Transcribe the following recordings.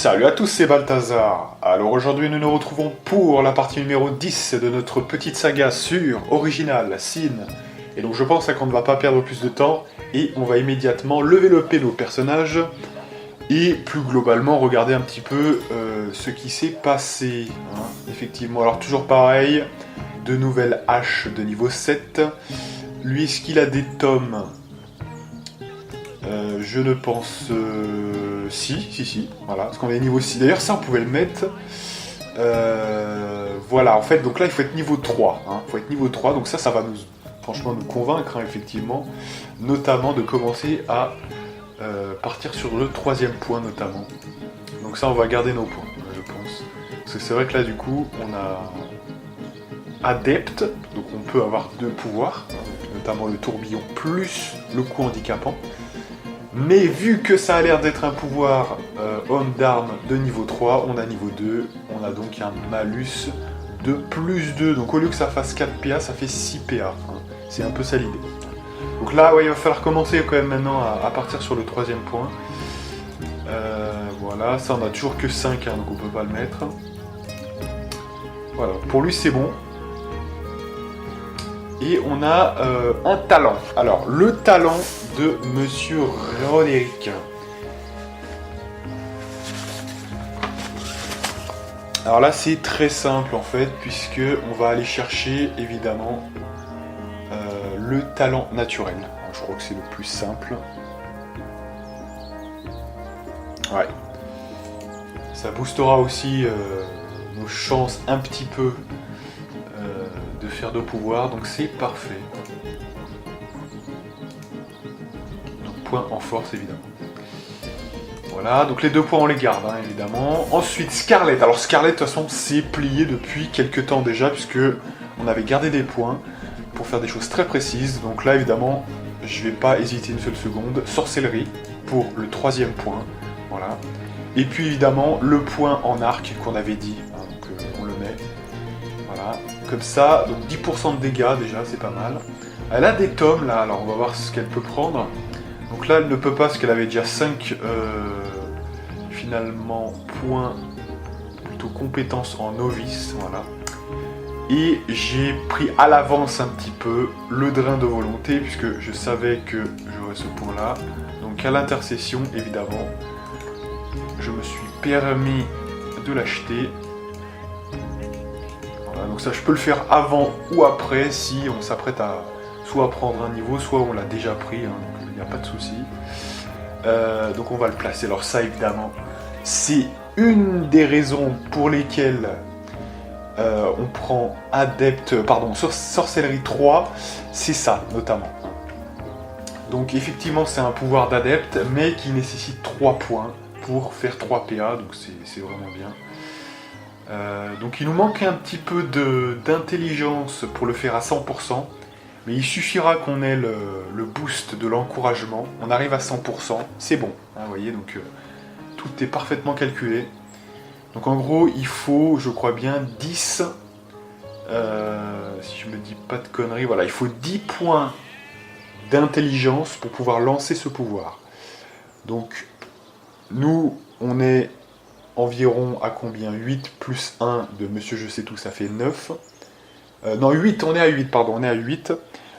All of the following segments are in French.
Salut à tous, c'est Balthazar. Alors aujourd'hui nous nous retrouvons pour la partie numéro 10 de notre petite saga sur Original Sin. Et donc je pense qu'on ne va pas perdre plus de temps et on va immédiatement lever nos personnages et plus globalement regarder un petit peu ce qui s'est passé. Hein. Effectivement, alors toujours pareil, de nouvelles haches de niveau 7. Lui, est-ce qu'il a des tomes ? Je ne pense... Si, voilà, parce qu'on est niveau 6. D'ailleurs, ça, on pouvait le mettre. Voilà, en fait, donc là, il faut être niveau 3. Hein. Il faut être niveau 3, donc ça va nous, franchement, nous convaincre, hein, effectivement. Notamment de commencer à partir sur le 3e point, notamment. Donc ça, on va garder nos points, je pense. Parce que c'est vrai que là, du coup, on a... Adepte, donc on peut avoir 2 pouvoirs, notamment le tourbillon plus le coup handicapant. Mais vu que ça a l'air d'être un pouvoir homme d'armes de niveau 3, on a niveau 2, on a donc un malus de plus 2. Donc au lieu que ça fasse 4 PA, ça fait 6 PA. Hein. C'est un peu ça l'idée. Donc là, ouais, il va falloir commencer quand même maintenant à partir sur le 3e point. Voilà, ça on a toujours que 5, hein, donc on peut pas le mettre. Voilà, pour lui c'est bon. Et on a un talent. Alors, le talent de Monsieur Roderick. Alors là, c'est très simple en fait, puisque on va aller chercher évidemment le talent naturel. Je crois que c'est le plus simple. Ouais. Ça boostera aussi nos chances un petit peu de faire de pouvoir, donc c'est parfait. Donc point en force évidemment. Voilà, donc les 2 points on les garde hein, évidemment. Ensuite Scarlet, alors Scarlet de toute façon c'est plié depuis quelques temps déjà puisque on avait gardé des points pour faire des choses très précises. Donc là évidemment je vais pas hésiter une seule seconde. Sorcellerie pour le 3e point, voilà. Et puis évidemment le point en arc qu'on avait dit, hein, donc on le met. Voilà, comme ça, donc 10% de dégâts déjà, c'est pas mal. Elle a des tomes là, alors on va voir ce qu'elle peut prendre. Donc là, elle ne peut pas parce qu'elle avait déjà 5 finalement points, plutôt compétences en novice, voilà. Et j'ai pris à l'avance un petit peu le drain de volonté puisque je savais que j'aurais ce point là. Donc à l'intercession, évidemment, je me suis permis de l'acheter. Donc ça, je peux le faire avant ou après si on s'apprête à soit prendre un niveau, soit on l'a déjà pris, hein, donc il n'y a pas de souci. Donc on va le placer. Alors ça, évidemment, c'est une des raisons pour lesquelles on prend sorcellerie 3, c'est ça, notamment. Donc effectivement, c'est un pouvoir d'adepte, mais qui nécessite 3 points pour faire 3 PA, donc c'est vraiment bien. Donc il nous manque un petit peu d'intelligence pour le faire à 100%, mais il suffira qu'on ait le boost de l'encouragement. On arrive à 100%, c'est bon, hein, vous voyez, donc tout est parfaitement calculé. Donc en gros, il faut, je crois bien, 10, si je me dis pas de conneries, voilà, il faut 10 points d'intelligence pour pouvoir lancer ce pouvoir. Donc nous, on est environ à combien ? 8 plus 1 de Monsieur Je sais tout, ça fait 9. Non, 8, on est à 8, pardon, on est à 8.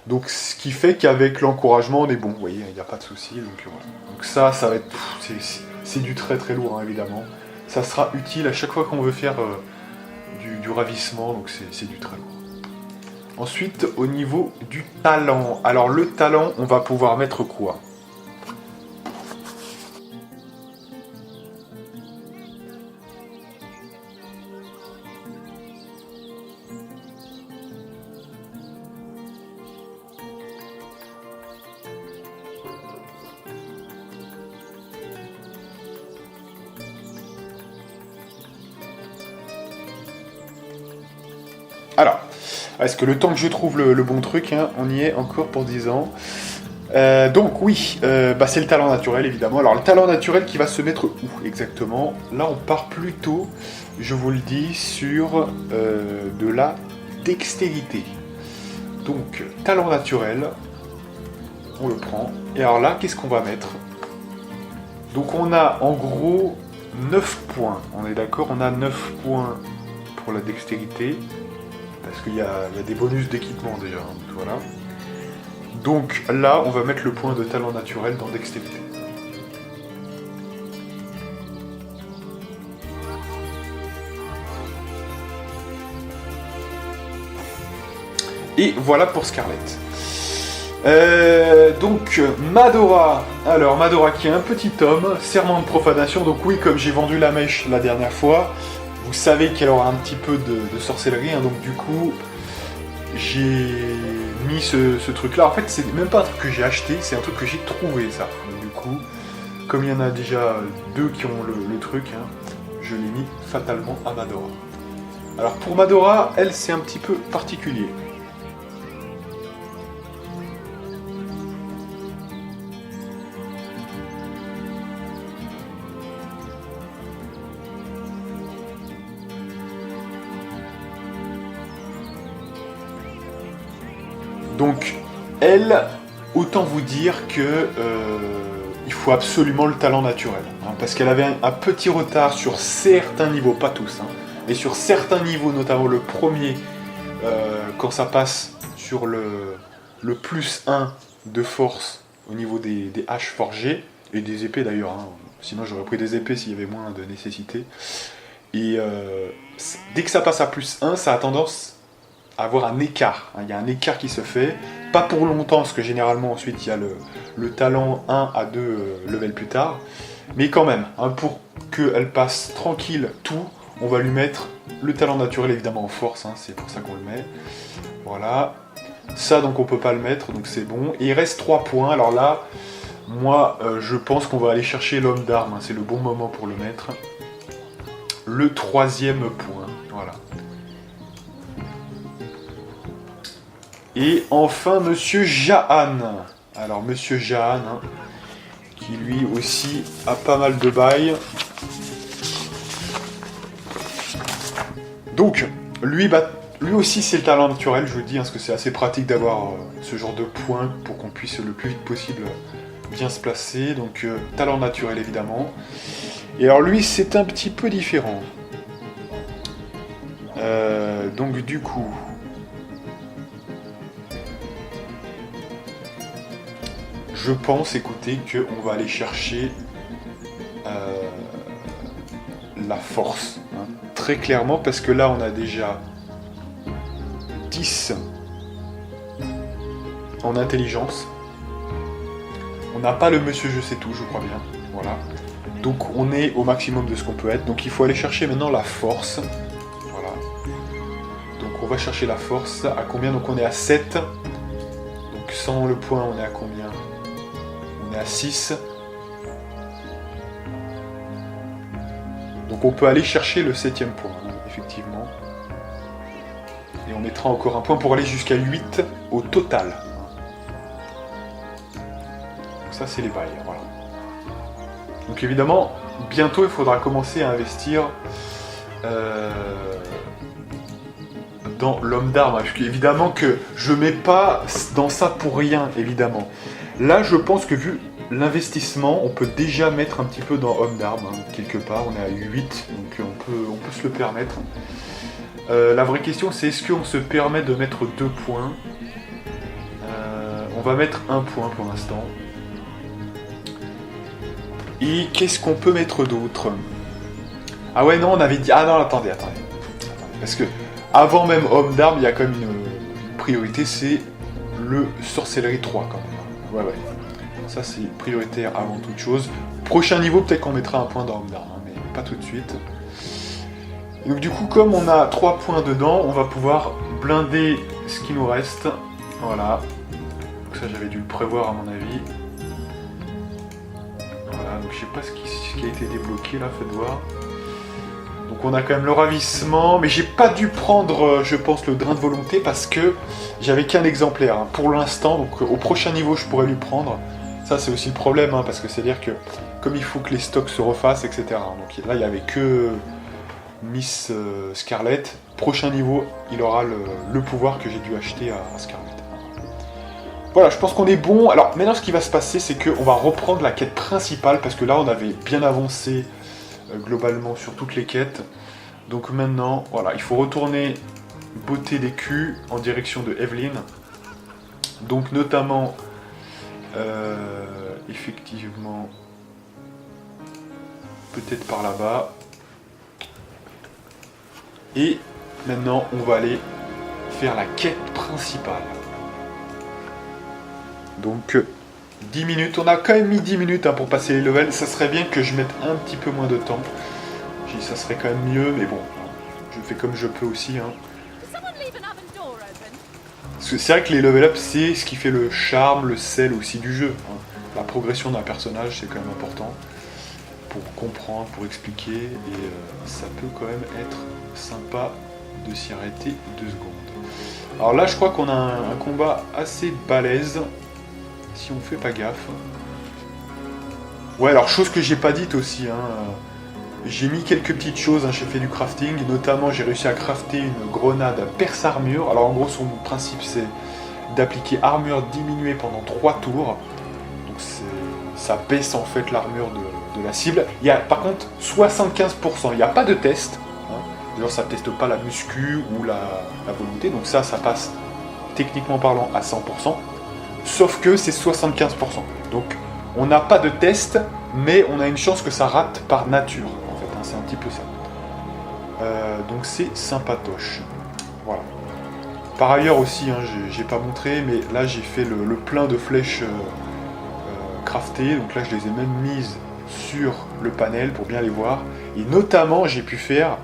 Donc ce qui fait qu'avec l'encouragement, on est bon, vous voyez, il n'y a pas de souci. Donc ça va être... C'est du très très lourd, hein, évidemment. Ça sera utile à chaque fois qu'on veut faire du ravissement, donc c'est du très lourd. Ensuite, au niveau du talent. Alors le talent, on va pouvoir mettre quoi ? Alors, est-ce que le temps que je trouve le bon truc, hein, on y est encore pour 10 ans. Donc oui, c'est le talent naturel évidemment. Alors le talent naturel qui va se mettre où exactement ? Là on part plutôt, je vous le dis, sur de la dextérité. Donc talent naturel, on le prend. Et alors là, qu'est-ce qu'on va mettre ? Donc on a en gros 9 points. On est d'accord, on a 9 points pour la dextérité. Parce qu'il y a des bonus d'équipement déjà. Hein, voilà. Donc là, on va mettre le point de talent naturel dans dextérité. Et voilà pour Scarlett. Donc Madora. Alors Madora qui est un petit homme, serment de profanation. Donc oui, comme j'ai vendu la mèche la dernière fois, vous savez qu'elle aura un petit peu de sorcellerie. Hein, donc du coup, j'ai mis ce truc là. En fait, c'est même pas un truc que j'ai acheté, c'est un truc que j'ai trouvé ça. Donc, du coup, comme il y en a déjà 2 qui ont le truc, hein, je l'ai mis fatalement à Madora. Alors pour Madora, elle c'est un petit peu particulier. Donc, elle, autant vous dire que il faut absolument le talent naturel. Hein, parce qu'elle avait un petit retard sur certains niveaux, pas tous, hein, mais sur certains niveaux, notamment le premier, quand ça passe sur le plus 1 de force au niveau des haches forgées, et des épées d'ailleurs, hein, sinon j'aurais pris des épées s'il y avait moins de nécessité. Et dès que ça passe à plus 1, ça a tendance avoir un écart. Il y a un écart qui se fait, pas pour longtemps, parce que généralement ensuite il y a le talent 1 à 2 levels plus tard, mais quand même, hein, pour qu'elle passe tranquille tout, on va lui mettre le talent naturel évidemment en force, hein, c'est pour ça qu'on le met. Voilà. Ça donc on peut pas le mettre, donc c'est bon. Et il reste 3 points, alors là, moi je pense qu'on va aller chercher l'homme d'armes, hein, c'est le bon moment pour le mettre. Le 3e point, voilà. Et enfin, Monsieur Jahan. Alors, Monsieur Jahan, hein, qui lui aussi a pas mal de bails. Donc, lui aussi, c'est le talent naturel, je vous le dis, hein, parce que c'est assez pratique d'avoir ce genre de points pour qu'on puisse le plus vite possible bien se placer. Donc, talent naturel, évidemment. Et alors, lui, c'est un petit peu différent. Donc, du coup... Je pense, écoutez, qu'on va aller chercher la force, hein, très clairement, parce que là, on a déjà 10 en intelligence. On n'a pas le monsieur je sais tout, je crois bien. Voilà. Donc, on est au maximum de ce qu'on peut être. Donc, il faut aller chercher maintenant la force. Voilà. Donc, on va chercher la force. À combien? Donc, on est à 7. Donc, sans le point, on est à combien? On est à 6. Donc on peut aller chercher le 7e point, hein, effectivement. Et on mettra encore un point pour aller jusqu'à 8 au total. Donc ça c'est les bails, voilà. Donc évidemment, bientôt il faudra commencer à investir dans l'homme d'armes. Parce qu'évidemment que je mets pas dans ça pour rien, évidemment. Là, je pense que vu l'investissement, on peut déjà mettre un petit peu dans homme d'armes, hein, quelque part. On est à 8, donc on peut se le permettre. La vraie question, c'est est-ce qu'on se permet de mettre 2 points? On va mettre 1 point pour l'instant. Et qu'est-ce qu'on peut mettre d'autre? Ah ouais, non, on avait dit... Ah non, attendez. Parce que avant même homme d'armes, il y a quand même une priorité, c'est le sorcellerie 3 quand même. Ouais. Ça c'est prioritaire avant toute chose. Prochain niveau, peut-être qu'on mettra un point dans homme d'armes, hein, mais pas tout de suite. Et donc du coup, comme on a 3 points dedans, on va pouvoir blinder ce qui nous reste. Voilà. Donc ça, j'avais dû le prévoir à mon avis. Voilà, donc je sais pas ce qui a été débloqué là, faites voir. Donc on a quand même le ravissement, mais j'ai pas dû prendre, je pense, le drain de volonté parce que j'avais qu'un exemplaire, hein, pour l'instant. Donc au prochain niveau, je pourrais lui prendre. Ça, c'est aussi le problème, hein, parce que c'est-à-dire que comme il faut que les stocks se refassent, etc. Donc là, il n'y avait que Miss Scarlett. Prochain niveau, il aura le pouvoir que j'ai dû acheter à Scarlett. Voilà, je pense qu'on est bon. Alors maintenant, ce qui va se passer, c'est qu'on va reprendre la quête principale, parce que là, on avait bien avancé globalement sur toutes les quêtes. Donc maintenant, voilà, il faut retourner botter les culs en direction de Evelyn. Donc notamment, effectivement, peut-être par là-bas. Et maintenant, on va aller faire la quête principale. Donc 10 minutes, on a quand même mis 10 minutes pour passer les levels. Ça serait bien que je mette un petit peu moins de temps. J'ai dit ça serait quand même mieux, mais bon, je fais comme je peux aussi. Parce que c'est vrai que les level up, c'est ce qui fait le charme, le sel aussi du jeu. La progression d'un personnage, c'est quand même important pour comprendre, pour expliquer, et ça peut quand même être sympa de s'y arrêter 2 secondes. Alors là, je crois qu'on a un combat assez balèze, si on fait pas gaffe. Ouais, alors chose que j'ai pas dite aussi, j'ai mis quelques petites choses, j'ai fait du crafting, notamment j'ai réussi à crafter une grenade perce-armure. Alors en gros, son principe c'est d'appliquer armure diminuée pendant 3 tours. Donc ça baisse en fait l'armure de la cible. Il y a par contre 75%, il n'y a pas de test. D'ailleurs ça teste pas la muscu ou la volonté, donc ça passe techniquement parlant à 100%. Sauf que c'est 75%. Donc on n'a pas de test, mais on a une chance que ça rate par nature. En fait, c'est un petit peu ça. Donc c'est sympatoche. Voilà. Par ailleurs aussi, j'ai pas montré, mais là j'ai fait le plein de flèches craftées. Donc là je les ai même mises sur le panel pour bien les voir. Et notamment j'ai pu faire,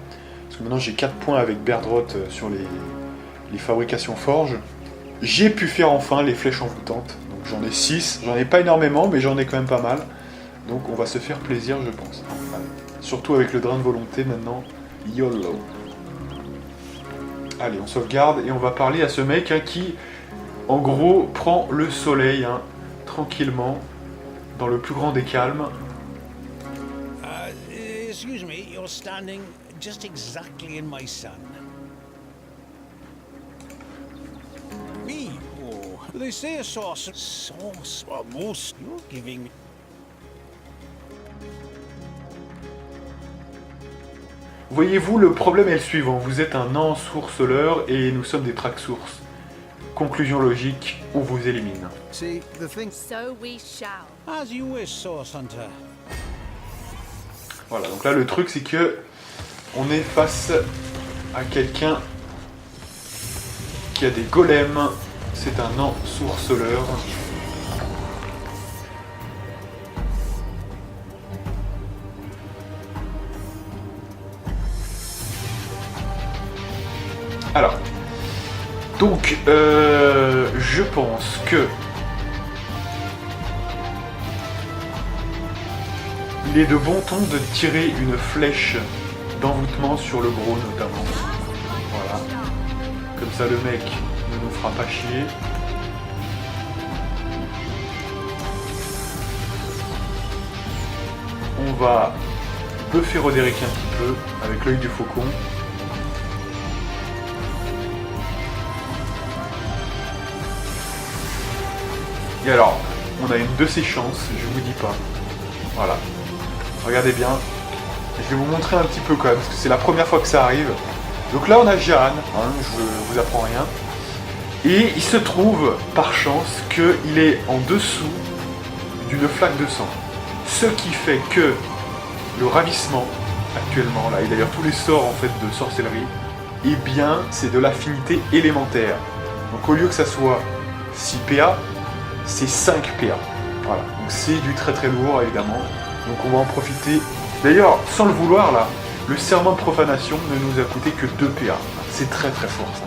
parce que maintenant j'ai 4 points avec Berdrot sur les fabrications forges. J'ai pu faire enfin les flèches envoûtantes. Donc j'en ai 6, j'en ai pas énormément, mais j'en ai quand même pas mal. Donc on va se faire plaisir, je pense. Allez. Surtout avec le drain de volonté maintenant. YOLO. Allez, on sauvegarde et on va parler à ce mec qui, en gros, prend le soleil tranquillement, dans le plus grand des calmes. Excuse me, you're standing just exactly in my sun. They say a sauce, most you're giving me. Voyez-vous, le problème est le suivant. Vous êtes un ensourceleur et nous sommes des track-sources. Conclusion logique, on vous élimine. See, the thing. So we shall. As you wish, Sauce Hunter. Voilà, donc là le truc c'est que on est face à quelqu'un qui a des golems. C'est un ensourceleur. Alors, donc, je pense que il est de bon ton de tirer une flèche d'envoûtement sur le gros notamment. Voilà. Comme ça le mec ne nous fera pas chier. On va buffer Roderick un petit peu avec l'œil du faucon. Et alors, on a une de ces chances, je vous dis pas. Voilà. Regardez bien. Je vais vous montrer un petit peu quand même, parce que c'est la première fois que ça arrive. Donc là, on a Jeanne, je vous apprends rien. Et il se trouve, par chance, qu'il est en dessous d'une flaque de sang. Ce qui fait que le ravissement, actuellement, là, et d'ailleurs tous les sorts en fait de sorcellerie, eh bien, c'est de l'affinité élémentaire. Donc au lieu que ça soit 6 PA, c'est 5 PA. Voilà, donc c'est du très très lourd évidemment. Donc on va en profiter. D'ailleurs, sans le vouloir là, le serment de profanation ne nous a coûté que 2 PA. C'est très très fort ça.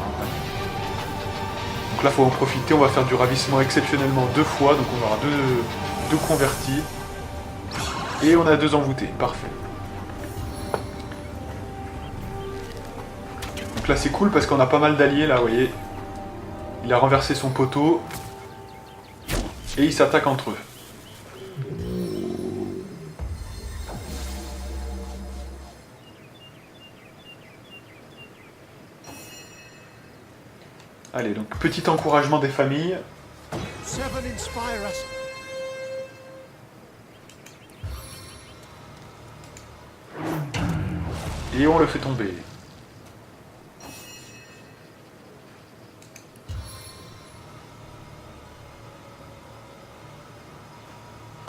Donc là il faut en profiter, on va faire du ravissement exceptionnellement 2 fois, donc on aura deux convertis. Et on a 2 envoûtés, parfait. Donc là c'est cool parce qu'on a pas mal d'alliés là, vous voyez. Il a renversé son poteau. Et ils s'attaquent entre eux. Allez, donc petit encouragement des familles. Seven inspire us. Et on le fait tomber.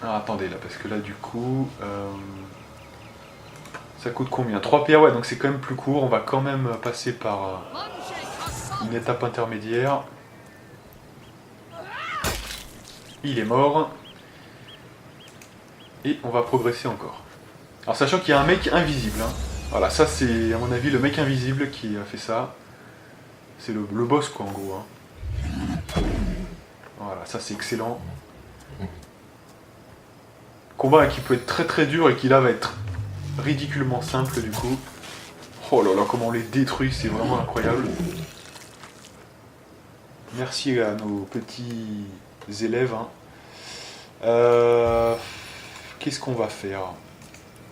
Ah, attendez là, parce que là du coup... ça coûte combien? 3 pierres, ouais, donc c'est quand même plus court. On va quand même passer par une étape intermédiaire. Il est mort. Et on va progresser encore. Alors sachant qu'il y a un mec invisible. Hein. Voilà, ça c'est à mon avis le mec invisible qui a fait ça. C'est le boss quoi en gros. Hein. Voilà, ça c'est excellent. Combat qui peut être très très dur et qui là va être ridiculement simple du coup. Oh là là, comment on les détruit, c'est vraiment incroyable. Merci à nos petits élèves. Hein. Qu'est-ce qu'on va faire?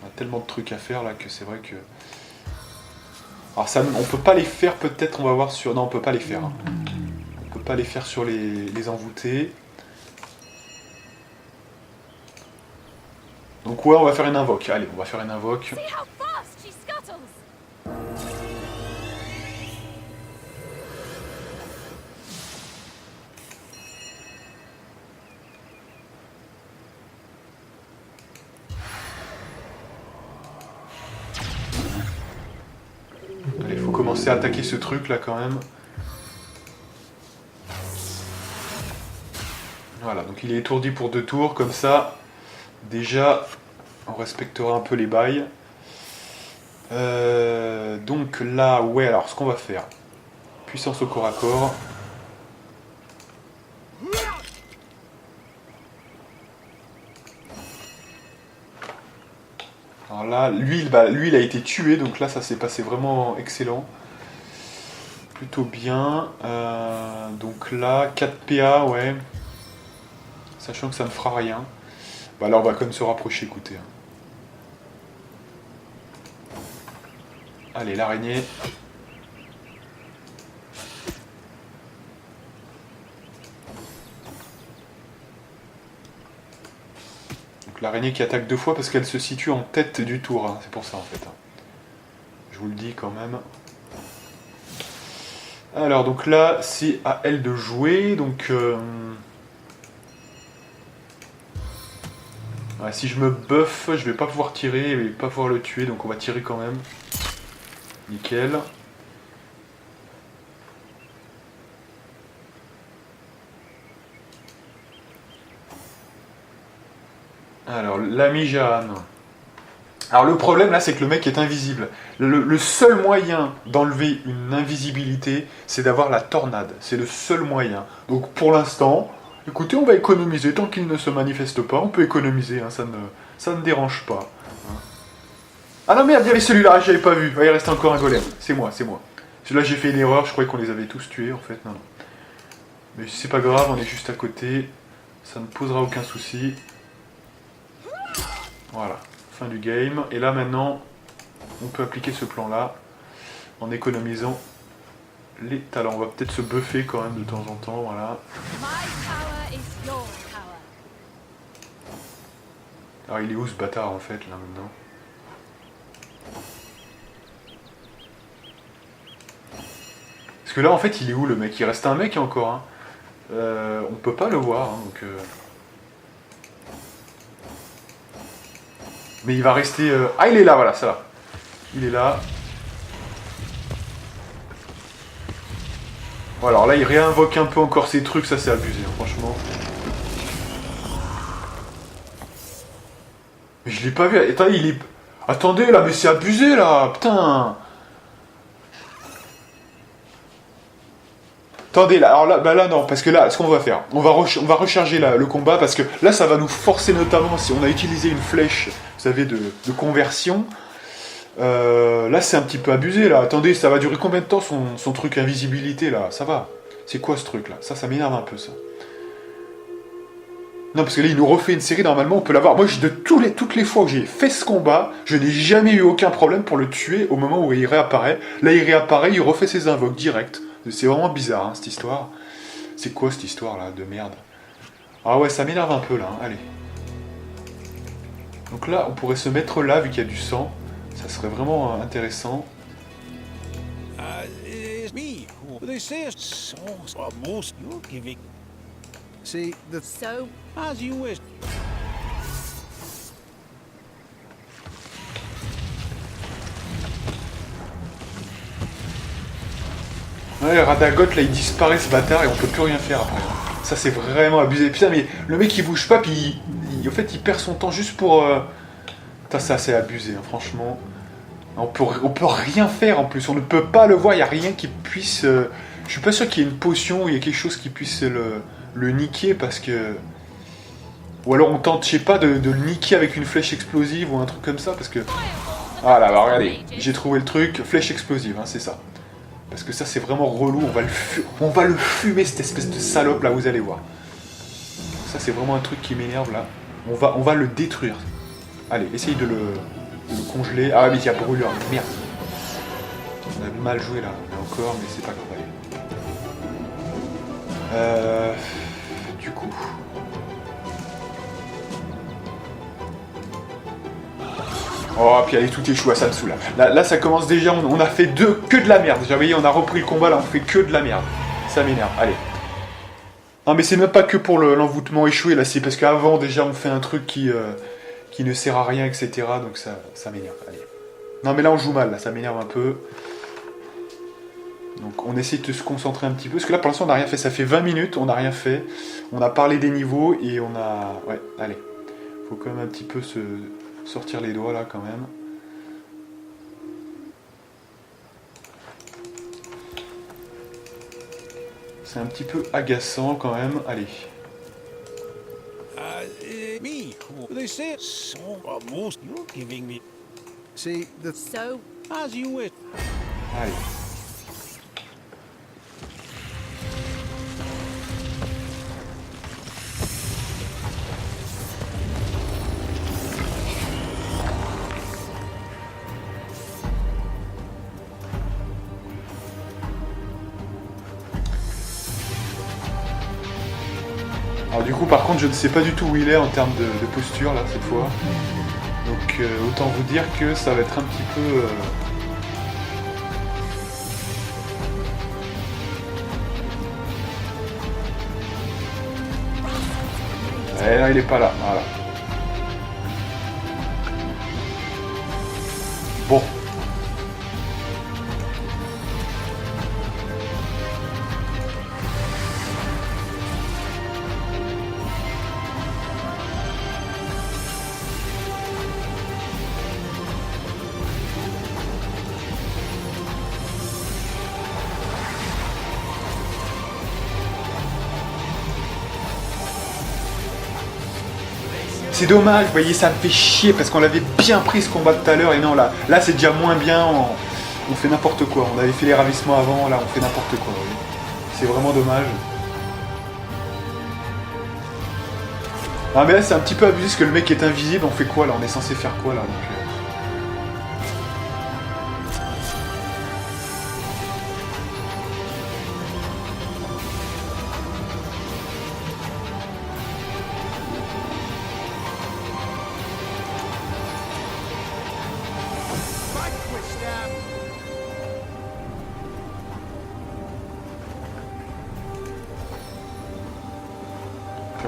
On a tellement de trucs à faire là que c'est vrai que... Alors ça, on peut pas les faire peut-être, on va voir sur... Non, on peut pas les faire. Hein. On peut pas les faire sur les envoûtés. Donc ouais, on va faire une invoque. Allez, on va faire une invoque. Allez, il faut commencer à attaquer ce truc là quand même. Voilà, donc il est étourdi pour 2 tours, comme ça, déjà, on respectera un peu les bails. Donc là, ouais, alors ce qu'on va faire, puissance au corps à corps. Alors là, lui, il a été tué, donc là, ça s'est passé vraiment excellent. Plutôt bien. Donc là, 4 PA, ouais. Sachant que ça ne fera rien. Bah là, on va quand même se rapprocher, écoutez. Allez, l'araignée. Donc l'araignée qui attaque 2 fois parce qu'elle se situe en tête du tour. Hein. C'est pour ça, en fait. Je vous le dis quand même. Alors, donc là, c'est à elle de jouer. Donc... Ouais, si je me buff, je vais pas pouvoir tirer et pas pouvoir le tuer, donc on va tirer quand même. Nickel. Alors, l'ami Jeanne. Alors le problème là, c'est que le mec est invisible. Le seul moyen d'enlever une invisibilité, c'est d'avoir la tornade. C'est le seul moyen. Donc pour l'instant... Écoutez, on va économiser. Tant qu'il ne se manifeste pas, on peut économiser. Hein, ça ne dérange pas. Hein. Ah non, merde, il y avait celui-là. J'avais pas vu. Il reste encore un golem. C'est moi, c'est moi. Celui-là, j'ai fait une erreur. Je croyais qu'on les avait tous tués, en fait. Non, non. Mais c'est pas grave, on est juste à côté. Ça ne posera aucun souci. Voilà. Fin du game. Et là, maintenant, on peut appliquer ce plan-là en économisant les talents. On va peut-être se buffer quand même de temps en temps. Voilà. Alors il est où ce bâtard en fait là maintenant? Parce que là en fait il est où le mec? Il reste un mec encore hein. On peut pas le voir hein, donc mais il va rester... Ah il est là voilà ça va. Il est là. Bon, alors là il réinvoque un peu encore ses trucs, ça c'est abusé hein, franchement. Mais je l'ai pas vu. Attendez, il est... Attendez, là, mais c'est abusé, là. Putain. Attendez, là, alors là, bah là, non, parce que là, ce qu'on va faire, on va recharger le combat, parce que là, ça va nous forcer notamment, si on a utilisé une flèche, vous savez, de conversion, là, c'est un petit peu abusé, là. Attendez, ça va durer combien de temps, son truc invisibilité, là? Ça va. C'est quoi, ce truc, là? Ça m'énerve un peu, ça. Non, parce que là, il nous refait une série, normalement, on peut l'avoir. Moi, toutes les fois que j'ai fait ce combat, je n'ai jamais eu aucun problème pour le tuer au moment où il réapparaît. Là, il réapparaît, il refait ses invoques direct. C'est vraiment bizarre, hein, cette histoire. C'est quoi, cette histoire-là, de merde? Ah ouais, ça m'énerve un peu, là. Hein. Allez. Donc là, on pourrait se mettre là, vu qu'il y a du sang. Ça serait vraiment intéressant. It's me. They say songs are most you're giving. See, So, as you wish. Ouais, Radagot, là, il disparaît, ce bâtard, et on peut plus rien faire après. Ça, c'est vraiment abusé. Putain, mais le mec, il bouge pas, puis en fait, il perd son temps juste pour... Putain, ça, c'est abusé, hein, franchement. On peut rien faire, en plus. On ne peut pas le voir, il n'y a rien qui puisse... Je suis pas sûr qu'il y ait une potion ou il y a quelque chose qui puisse le niquer, parce que... Ou alors on tente, je sais pas, de le niquer avec une flèche explosive ou un truc comme ça, parce que... Voilà, bah regardez, j'ai trouvé le truc, flèche explosive, hein, c'est ça. Parce que ça, c'est vraiment relou, on va le fumer, cette espèce de salope, là, vous allez voir. Ça, c'est vraiment un truc qui m'énerve, là. On va le détruire. Allez, essaye de le congeler. Ah, mais il y a brûlure, merde. On a mal joué, là, encore, mais c'est pas grave, allez. Du coup... Oh, puis allez, tout échoue, ça me saoule. Là, ça commence déjà, on a fait que de la merde. Déjà, vous voyez, on a repris le combat, là, on fait que de la merde. Ça m'énerve, allez. Non, mais c'est même pas que pour l'envoûtement échoué, là, c'est parce qu'avant, déjà, on fait un truc qui ne sert à rien, etc. Donc ça m'énerve, allez. Non, mais là, on joue mal, là, ça m'énerve un peu. Donc, on essaie de se concentrer un petit peu, parce que là, pour l'instant, on n'a rien fait. Ça fait 20 minutes, on n'a rien fait. On a parlé des niveaux, et on a... Ouais, allez. Faut quand même un petit peu se... sortir les doigts là quand même. C'est un petit peu agaçant quand même. Allez. Me. They say songs are most you're giving me. See, so, as you wish. Allez. Alors du coup par contre je ne sais pas du tout où il est en termes de posture là cette fois. Donc autant vous dire que ça va être un petit peu... Et là il est pas là, voilà. Bon. C'est dommage, vous voyez, ça me fait chier parce qu'on l'avait bien pris ce combat de tout à l'heure et non, là c'est déjà moins bien, on fait n'importe quoi. On avait fait les ravissements avant, là on fait n'importe quoi, vous voyez. C'est vraiment dommage. Ah mais là c'est un petit peu abusé parce que le mec est invisible, on fait quoi là? On est censé faire quoi là donc,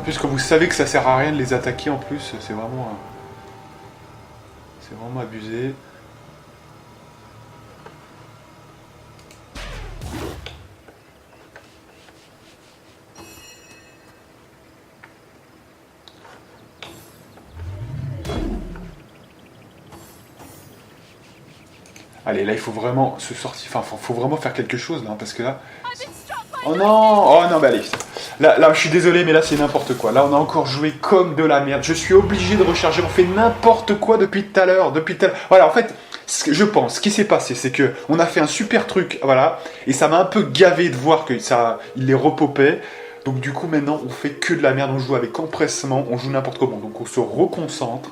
En plus, quand vous savez que ça sert à rien de les attaquer, en plus, c'est vraiment abusé. Allez, là, il faut vraiment se sortir. Enfin, faut vraiment faire quelque chose, là, parce que là... Oh non! Oh non, mais allez. Là, je suis désolé, mais là, c'est n'importe quoi. Là, on a encore joué comme de la merde. Je suis obligé de recharger. On fait n'importe quoi depuis tout à l'heure. Voilà, en fait, je pense, ce qui s'est passé, c'est que on a fait un super truc, voilà. Et ça m'a un peu gavé de voir que il les repopait. Donc, du coup, maintenant, on fait que de la merde. On joue avec empressement. On joue n'importe comment. Donc, on se reconcentre.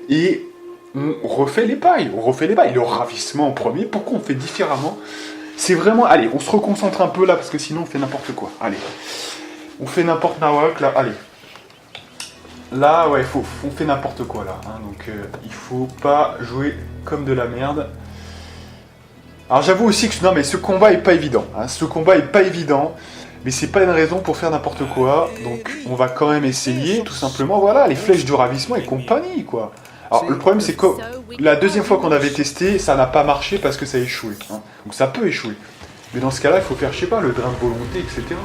Et on refait les pailles. Le ravissement en premier. Pourquoi on fait différemment? C'est vraiment... Allez, on se reconcentre un peu là, parce que sinon on fait n'importe quoi. Allez. On fait n'importe nawak là, allez. Là, ouais, on fait n'importe quoi là. Hein, donc il faut pas jouer comme de la merde. Alors j'avoue aussi que non mais ce combat est pas évident. Hein, ce combat est pas évident. Mais c'est pas une raison pour faire n'importe quoi. Donc on va quand même essayer, tout simplement. Voilà, les flèches de ravissement et compagnie, quoi. Alors le problème c'est que la deuxième fois qu'on avait testé, ça n'a pas marché parce que ça a échoué. Hein. Donc ça peut échouer. Mais dans ce cas-là, il faut faire, je sais pas, le drain de volonté, etc.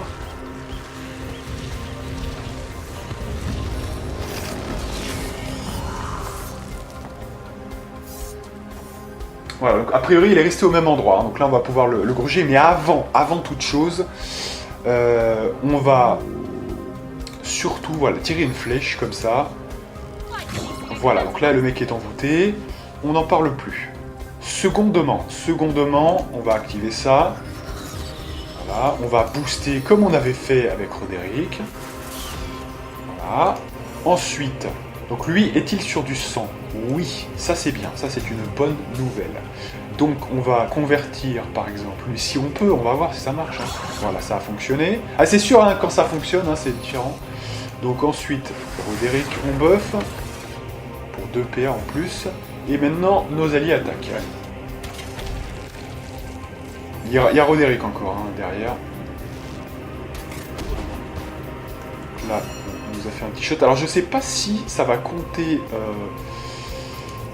Voilà, donc a priori il est resté au même endroit, hein, donc là on va pouvoir le gruger, mais avant toute chose, on va surtout voilà, tirer une flèche comme ça. Voilà, donc là le mec est envoûté, on n'en parle plus. Secondement, on va activer ça. Voilà, on va booster comme on avait fait avec Roderick. Voilà. Ensuite, donc lui, est-il sur du sang? Oui, ça c'est bien, ça c'est une bonne nouvelle. Donc on va convertir par exemple, lui si on peut, on va voir si ça marche. Hein. Voilà, ça a fonctionné. Ah c'est sûr, hein, quand ça fonctionne, hein, c'est différent. Donc ensuite, Roderick, on buff, pour 2 PA en plus. Et maintenant, nos alliés attaquent. Il y a Roderick encore, hein, derrière. Là, on nous a fait un petit shot. Alors je sais pas si ça va compter...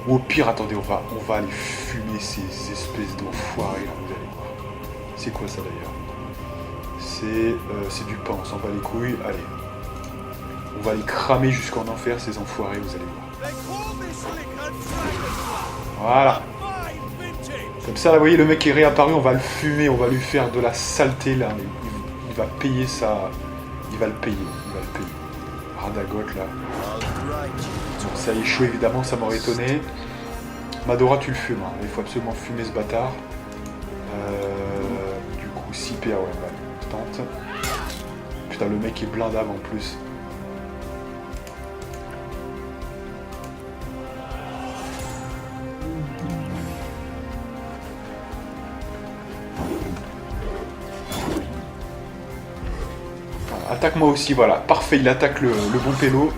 Ou au pire, attendez, on va aller fumer ces espèces d'enfoirés là, vous allez voir. C'est quoi ça d'ailleurs? C'est du pain, on s'en bat les couilles. Allez. On va les cramer jusqu'en enfer ces enfoirés, vous allez voir. Voilà. Comme ça, là, vous voyez, le mec est réapparu, on va le fumer, on va lui faire de la saleté là. Il va payer ça. Il va le payer. Radagot là. Bon, ça a échoué évidemment, ça m'aurait étonné. Madora, tu le fumes, hein. Il faut absolument fumer ce bâtard. Du coup, 6 PA, ouais, tente. Putain, le mec est blindable en plus. Attaque-moi aussi, voilà. Parfait, il attaque le bon pélo.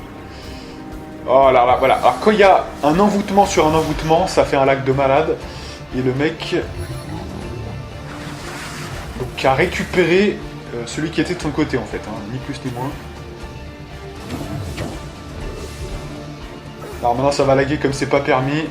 Oh là là, voilà. Alors quand il y a un envoûtement sur un envoûtement, ça fait un lac de malade. Et le mec... Donc a récupéré celui qui était de son côté en fait. Hein. Ni plus ni moins. Alors maintenant ça va laguer comme c'est pas permis.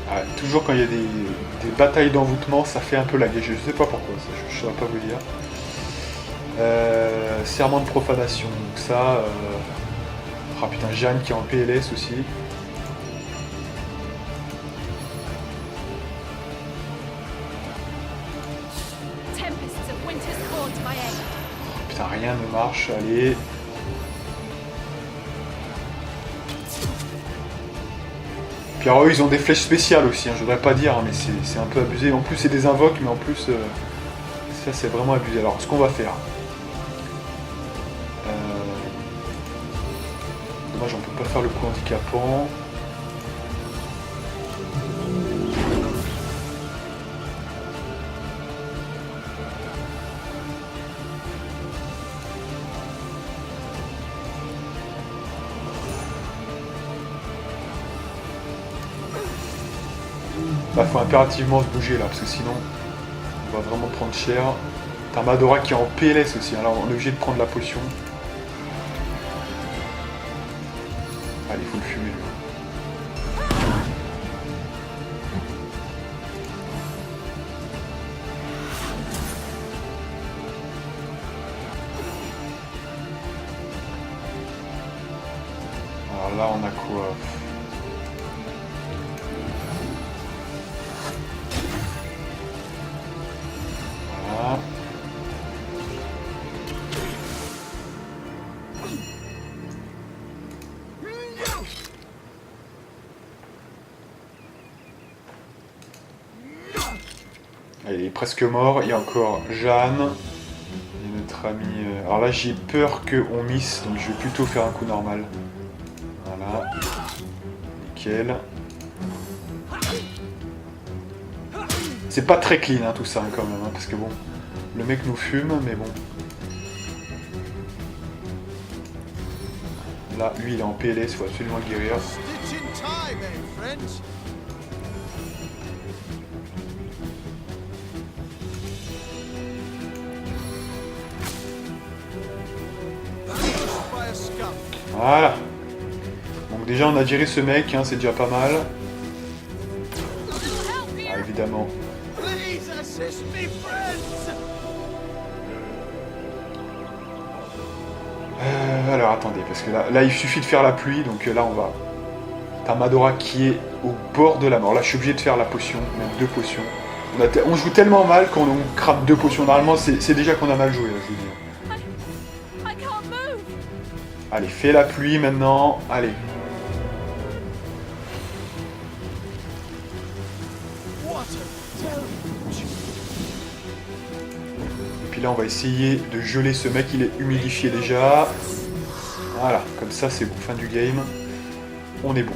Ouais, toujours quand il y a des batailles d'envoûtement, ça fait un peu laguer. Je sais pas pourquoi, ça, je ne saurais pas vous dire. Serment de profanation, donc ça... Ah putain, Jeanne qui est en PLS aussi. Putain, rien ne marche, allez. Puis alors eux ils ont des flèches spéciales aussi, hein, je voudrais pas dire, hein, mais c'est un peu abusé. En plus c'est des invoques, mais en plus ça c'est vraiment abusé. Alors ce qu'on va faire... Dommage on peut pas faire le coup handicapant. Bah faut impérativement se bouger là, parce que sinon on va vraiment prendre cher. T'as Madora qui est en PLS aussi, alors on est obligé de prendre la potion. Allez, il faut le fumer lui. Alors là on a quoi? Il est presque mort, il y a encore Jeanne, et notre ami... Alors là j'ai peur qu'on miss, donc je vais plutôt faire un coup normal. Voilà. Voilà. Nickel. C'est pas très clean hein, tout ça hein, quand même, hein, parce que bon, le mec nous fume, mais bon. Là, lui il est en PLS, il faut absolument le guérir. Voilà. Donc déjà on a géré ce mec, hein, c'est déjà pas mal. Ah, évidemment. Alors attendez, parce que là il suffit de faire la pluie, donc là on va... T'as Madora qui est au bord de la mort. Là je suis obligé de faire la potion, même 2 potions. On joue tellement mal quand on crame 2 potions. Normalement c'est déjà qu'on a mal joué, là, je vous dis. Allez, fais la pluie maintenant, allez. Et puis là on va essayer de geler ce mec, il est humidifié déjà. Voilà, comme ça c'est fin du game. On est bon.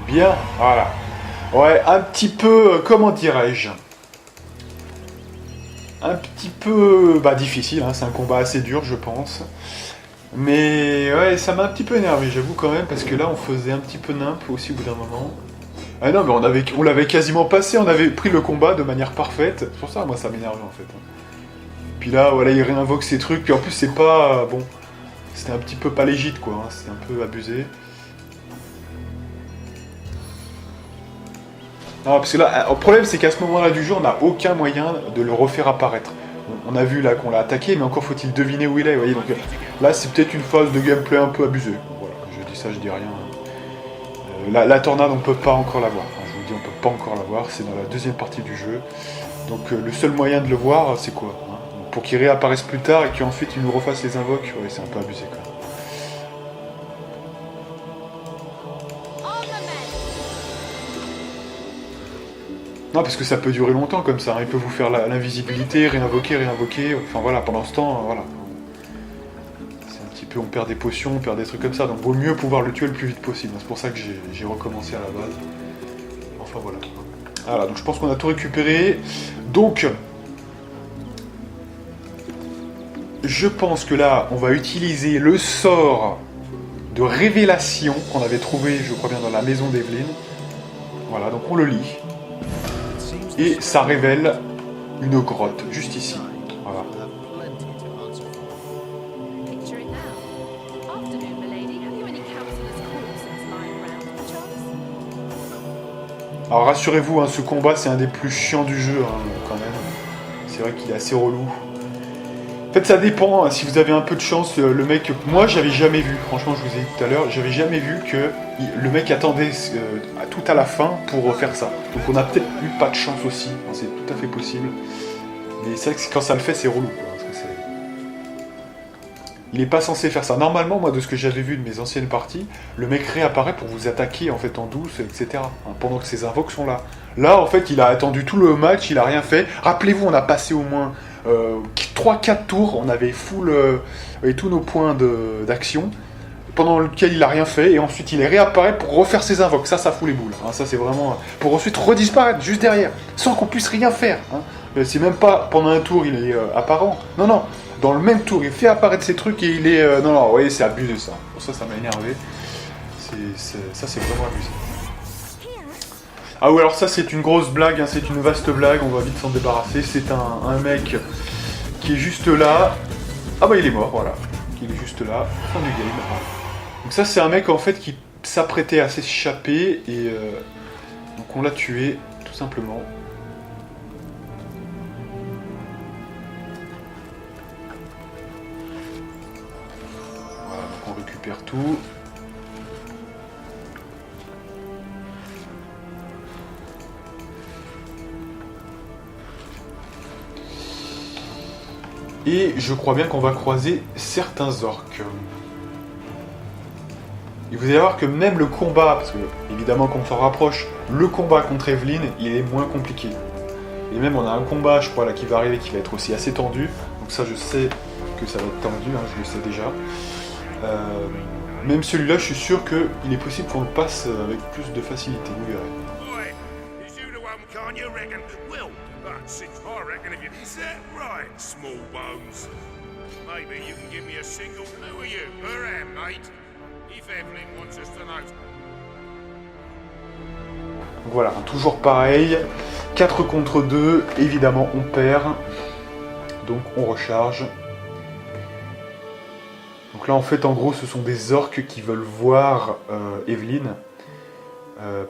Bien, voilà. Ouais, un petit peu, comment dirais-je, un petit peu difficile, hein, c'est un combat assez dur je pense. Mais ouais, ça m'a un petit peu énervé, j'avoue quand même, parce que là on faisait un petit peu nimp aussi au bout d'un moment. Ah non, mais on l'avait quasiment passé, on avait pris le combat de manière parfaite. C'est pour ça, moi ça m'énervait en fait. Puis là, voilà, il réinvoque ces trucs, puis en plus c'est pas... bon, c'était un petit peu pas légit quoi, hein, c'était un peu abusé. Non, parce que là, le problème c'est qu'à ce moment-là du jeu, on n'a aucun moyen de le refaire apparaître. On a vu là qu'on l'a attaqué, mais encore faut-il deviner où il est, vous voyez. Donc là, c'est peut-être une phase de gameplay un peu abusée. Voilà, je dis ça, je dis rien. La tornade, on peut pas encore la voir. Enfin, je vous dis, on peut pas encore la voir. C'est dans la deuxième partie du jeu. Donc le seul moyen de le voir, c'est quoi hein, pour qu'il réapparaisse plus tard et qu'ensuite il nous refasse les invoques. Ouais, c'est un peu abusé quand même. Non, parce que ça peut durer longtemps comme ça, hein. Il peut vous faire l'invisibilité, réinvoquer, enfin voilà, pendant ce temps, voilà. C'est un petit peu, on perd des potions, on perd des trucs comme ça, donc vaut mieux pouvoir le tuer le plus vite possible. C'est pour ça que j'ai recommencé à la base. Enfin voilà. Voilà, donc je pense qu'on a tout récupéré. Donc, je pense que là, on va utiliser le sort de révélation qu'on avait trouvé, je crois bien, dans la maison d'Evelyn. Voilà, donc on le lit. Et ça révèle une grotte, juste ici. Voilà. Alors rassurez-vous, hein, ce combat c'est un des plus chiants du jeu, hein, quand même. C'est vrai qu'il est assez relou. En fait ça dépend, hein, si vous avez un peu de chance, le mec... Moi j'avais jamais vu, franchement je vous ai dit tout à l'heure, j'avais jamais vu que le mec attendait tout à la fin pour faire ça. Donc on a peut-être eu pas de chance aussi, hein, c'est tout à fait possible. Mais c'est vrai que quand ça le fait c'est relou, quoi, parce que il est pas censé faire ça. Normalement, moi de ce que j'avais vu de mes anciennes parties, le mec réapparaît pour vous attaquer en fait en douce, etc. Hein, pendant que ses invoques sont là. Là en fait il a attendu tout le match, il a rien fait. Rappelez-vous, on a passé au moins 3-4 tours, on avait full et tous nos points d'action, pendant lequel il a rien fait, et ensuite il réapparaît pour refaire ses invoques. Ça fout les boules. Hein, ça c'est vraiment... pour ensuite redisparaître juste derrière, sans qu'on puisse rien faire. Hein. C'est même pas pendant un tour il est apparent. Non, non, dans le même tour il fait apparaître ces trucs et il est... non, non, vous voyez, c'est abusé ça. Pour ça m'a énervé. Ça c'est vraiment abusé. Ah oui, alors ça c'est une grosse blague, hein, c'est une vaste blague, on va vite s'en débarrasser. C'est un mec qui est juste là. Ah bah il est mort, voilà. Il est juste là, fin du game. Donc ça c'est un mec en fait qui s'apprêtait à s'échapper et donc on l'a tué, tout simplement. Voilà, donc on récupère tout. Et je crois bien qu'on va croiser certains orques. Et vous allez voir que même le combat, parce que évidemment qu'on s'en rapproche, le combat contre Evelyn, il est moins compliqué. Et même on a un combat, je crois, là qui va arriver, qui va être aussi assez tendu. Donc ça, je sais que ça va être tendu, hein, je le sais déjà. Même celui-là, je suis sûr qu'il est possible qu'on le passe avec plus de facilité, vous verrez. Donc voilà, toujours pareil, 4 contre 2, évidemment on perd, donc on recharge. Donc là en fait en gros ce sont des orques qui veulent voir Evelyn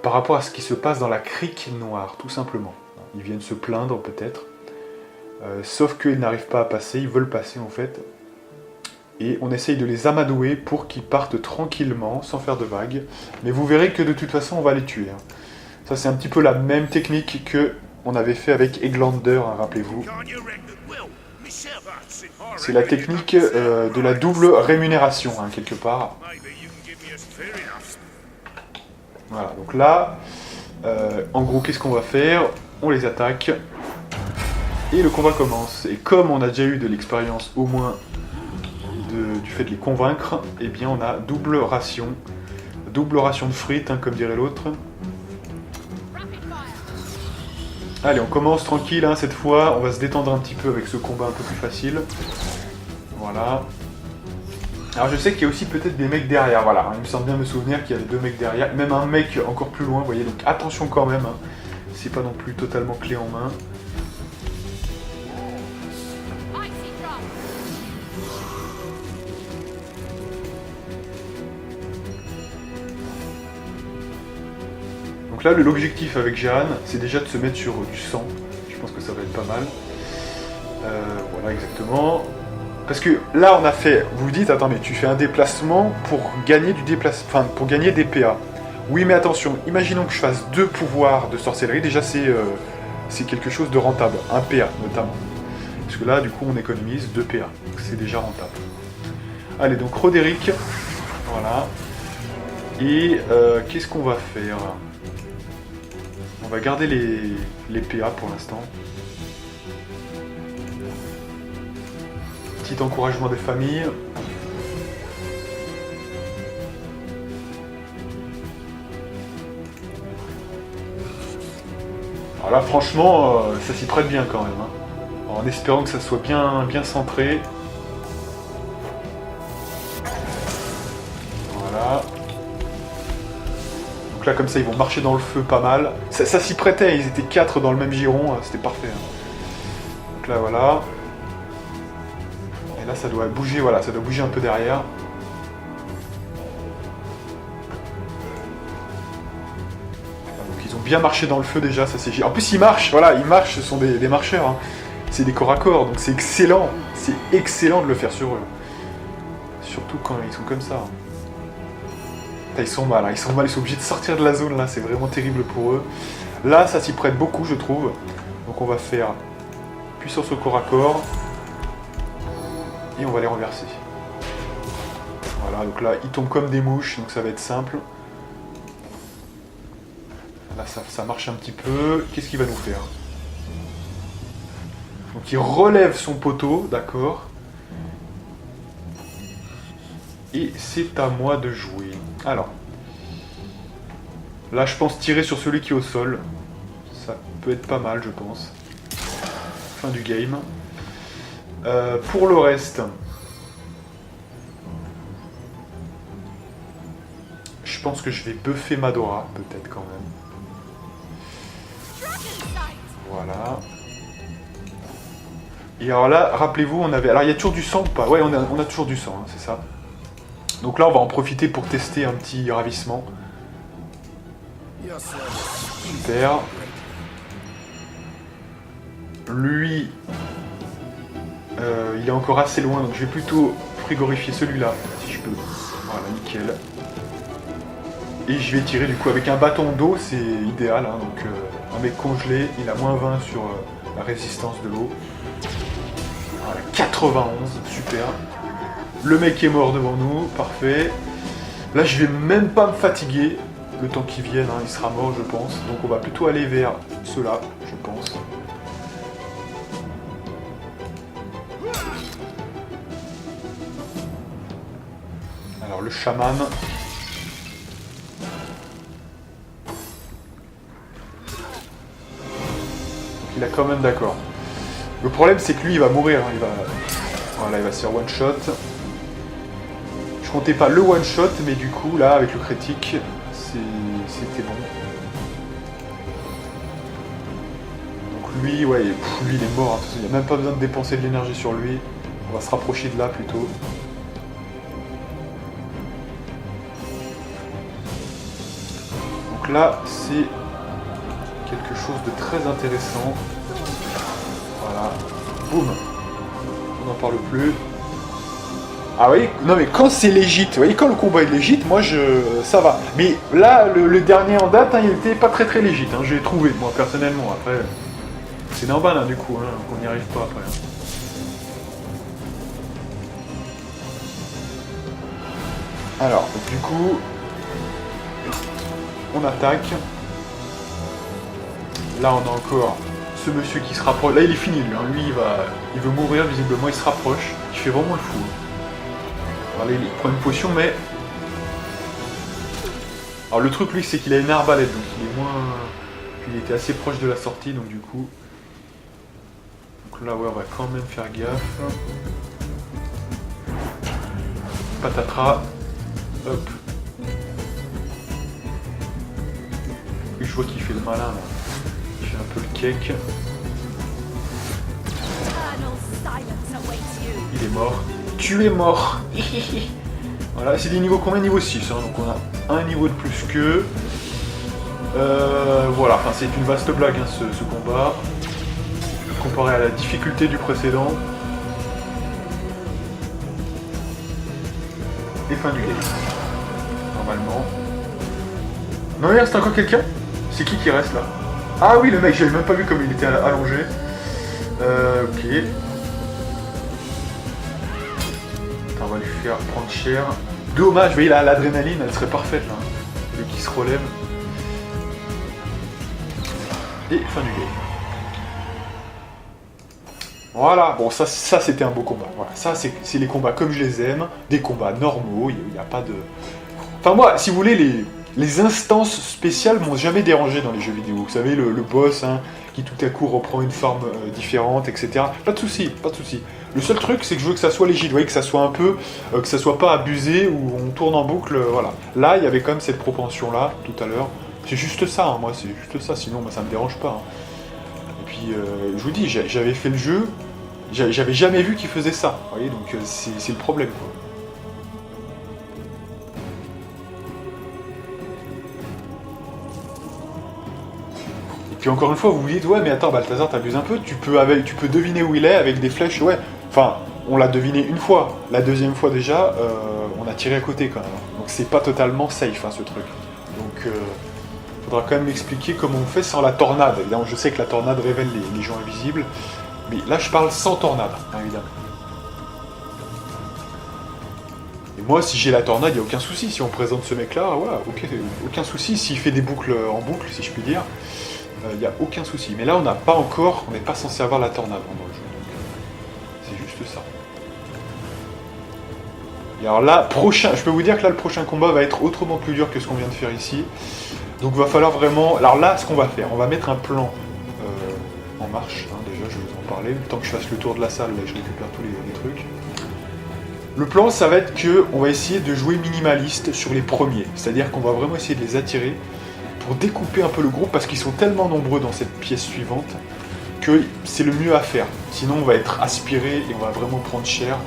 par rapport à ce qui se passe dans la crique noire, tout simplement. Ils viennent se plaindre peut-être, sauf qu'ils n'arrivent pas à passer, ils veulent passer en fait. Et on essaye de les amadouer pour qu'ils partent tranquillement, sans faire de vagues. Mais vous verrez que de toute façon on va les tuer. Hein. Ça c'est un petit peu la même technique que on avait fait avec Eglander, hein, rappelez-vous. C'est la technique de la double rémunération, hein, quelque part. Voilà, donc là, en gros, qu'est-ce qu'on va faire? On les attaque. Et le combat commence. Et comme on a déjà eu de l'expérience, au moins, du fait de les convaincre, eh bien on a double ration de frites, hein, comme dirait l'autre. Allez, on commence tranquille, hein, cette fois, on va se détendre un petit peu avec ce combat un peu plus facile. Voilà. Alors je sais qu'il y a aussi peut-être des mecs derrière, voilà, hein, il me semble bien me souvenir qu'il y avait 2 mecs derrière, même un mec encore plus loin, vous voyez, donc attention quand même, hein, c'est pas non plus totalement clé en main. Donc là, l'objectif avec Jehan, c'est déjà de se mettre sur du sang. Je pense que ça va être pas mal. Voilà, exactement. Parce que là, on a fait... Vous vous dites, attends, mais tu fais un déplacement pour gagner du déplacement... Enfin, pour gagner des PA. Oui, mais attention, imaginons que je fasse 2 pouvoirs de sorcellerie. Déjà, c'est quelque chose de rentable. Un PA, notamment. Parce que là, du coup, on économise 2 PA. Donc c'est déjà rentable. Allez, donc Roderick. Voilà. Et qu'est-ce qu'on va faire ? On va garder les PA pour l'instant. Petit encouragement des familles. Alors là franchement, ça s'y prête bien quand même. Hein. En espérant que ça soit bien centré. Voilà. Donc là, comme ça, ils vont marcher dans le feu pas mal. Ça s'y prêtait, ils étaient 4 dans le même giron, c'était parfait. Hein. Donc là, voilà. Et là, ça doit bouger, voilà, ça doit bouger un peu derrière. Donc ils ont bien marché dans le feu déjà, ça c'est... En plus, ils marchent, voilà, ils marchent, ce sont des marcheurs. Hein. C'est des corps à corps, donc c'est excellent. C'est excellent de le faire sur eux. Surtout quand ils sont comme ça. Hein. Ils sont mal, hein. Ils sont obligés de sortir de la zone là, c'est vraiment terrible pour eux. Là, ça s'y prête beaucoup, je trouve. Donc on va faire puissance au corps à corps. Et on va les renverser. Voilà, donc là, ils tombent comme des mouches, donc ça va être simple. Là, ça marche un petit peu. Qu'est-ce qu'il va nous faire? Donc il relève son poteau, d'accord. Et c'est à moi de jouer. Alors, là je pense tirer sur celui qui est au sol. Ça peut être pas mal, je pense. Fin du game. Pour le reste, je pense que je vais buffer Madora, peut-être quand même. Voilà. Et alors là, rappelez-vous, on avait... Alors il y a toujours du sang ou pas? Ouais, on a toujours du sang, hein, c'est ça. Donc là, on va en profiter pour tester un petit ravissement. Super. Lui, il est encore assez loin, donc je vais plutôt frigorifier celui-là, si je peux. Voilà, nickel. Et je vais tirer du coup avec un bâton d'eau, c'est idéal. Hein, donc un mec congelé, il a -20 sur la résistance de l'eau. Voilà, 91, super. Le mec est mort devant nous, parfait. Là, je vais même pas me fatiguer. Le temps qu'il vienne, hein, il sera mort, je pense. Donc on va plutôt aller vers ceux-là, je pense. Alors le chaman. Donc il a quand même d'accord. Le problème c'est que lui il va mourir, hein, voilà, il va se faire one shot. Je comptais pas le one shot, mais du coup là avec le critique, c'était bon. Donc lui, ouais, lui il est mort, hein, il n'y a même pas besoin de dépenser de l'énergie sur lui. On va se rapprocher de là plutôt. Donc là c'est quelque chose de très intéressant. Voilà, boum, on n'en parle plus. Ah oui, non mais quand c'est légit, vous voyez, quand le combat est légit, moi ça va. Mais là, le dernier en date, hein, il était pas très très légit, hein, j'ai trouvé, moi personnellement, après... C'est normal hein, du coup, hein, qu'on n'y arrive pas après. Hein. Alors, du coup, on attaque. Là on a encore ce monsieur qui se rapproche. Là il est fini lui, hein. Lui il veut mourir visiblement, il se rapproche. Il fait vraiment le fou. Alors là il prend une potion mais... Alors le truc lui c'est qu'il a une arbalète donc il est moins... Puis il était assez proche de la sortie donc du coup... Donc là ouais on va quand même faire gaffe. Patatras. Hop. Et je vois qu'il fait le malin là. Il fait un peu le cake. Il est mort. Tu es mort. Voilà, c'est des niveaux combien? Niveau 6, hein, donc on a un niveau de plus qu'eux. Voilà, enfin c'est une vaste blague hein, ce combat. Comparé à la difficulté du précédent. Et fin du game. Normalement. Non, il reste encore quelqu'un? C'est qui reste là? Ah oui, le mec, j'avais même pas vu comme il était allongé. Ok. Attends, on va lui faire prendre cher. Dommage, vous voyez là, l'adrénaline, elle serait parfaite là. Le qui se relève. Et fin du game. Voilà, bon ça c'était un beau combat. Voilà, ça c'est les combats comme je les aime, des combats normaux, il n'y a pas de... Enfin moi, si vous voulez, les instances spéciales m'ont jamais dérangé dans les jeux vidéo. Vous savez, le boss hein, qui tout à coup reprend une forme différente, etc. Pas de souci, pas de souci. Le seul truc, c'est que je veux que ça soit léger, vous voyez, que ça soit un peu, que ça soit pas abusé, où on tourne en boucle, voilà. Là, il y avait quand même cette propension-là, tout à l'heure. C'est juste ça, hein, moi, c'est juste ça, sinon moi, ça me dérange pas. Hein. Et puis, je vous dis, j'avais fait le jeu, j'avais jamais vu qu'il faisait ça, vous voyez, donc c'est le problème, quoi. Puis encore une fois, vous vous dites, ouais, mais attends, Balthazar, t'abuses un peu, tu peux deviner où il est avec des flèches, ouais. Enfin, on l'a deviné une fois. La deuxième fois déjà, on a tiré à côté quand même. Donc c'est pas totalement safe, hein, ce truc. Donc, faudra quand même m'expliquer comment on fait sans la tornade. Évidemment, je sais que la tornade révèle les gens invisibles, mais là, je parle sans tornade, hein, évidemment. Et moi, si j'ai la tornade, il n'y a aucun souci. Si on présente ce mec-là, ouais, ok, aucun souci. S'il fait des boucles en boucle, si je puis dire. Il n'y a aucun souci. Mais là, on n'a pas encore, on n'est pas censé avoir la tornade dans le jeu. C'est juste ça. Et alors là, je peux vous dire que là, le prochain combat va être autrement plus dur que ce qu'on vient de faire ici. Donc, il va falloir vraiment... Alors là, ce qu'on va faire, on va mettre un plan en marche. Hein, déjà, je vais vous en parler. Le temps que je fasse le tour de la salle, là, je récupère tous les trucs. Le plan, ça va être qu'on va essayer de jouer minimaliste sur les premiers. C'est-à-dire qu'on va vraiment essayer de les attirer pour découper un peu le groupe, parce qu'ils sont tellement nombreux dans cette pièce suivante que c'est le mieux à faire. Sinon on va être aspiré et on va vraiment prendre cher,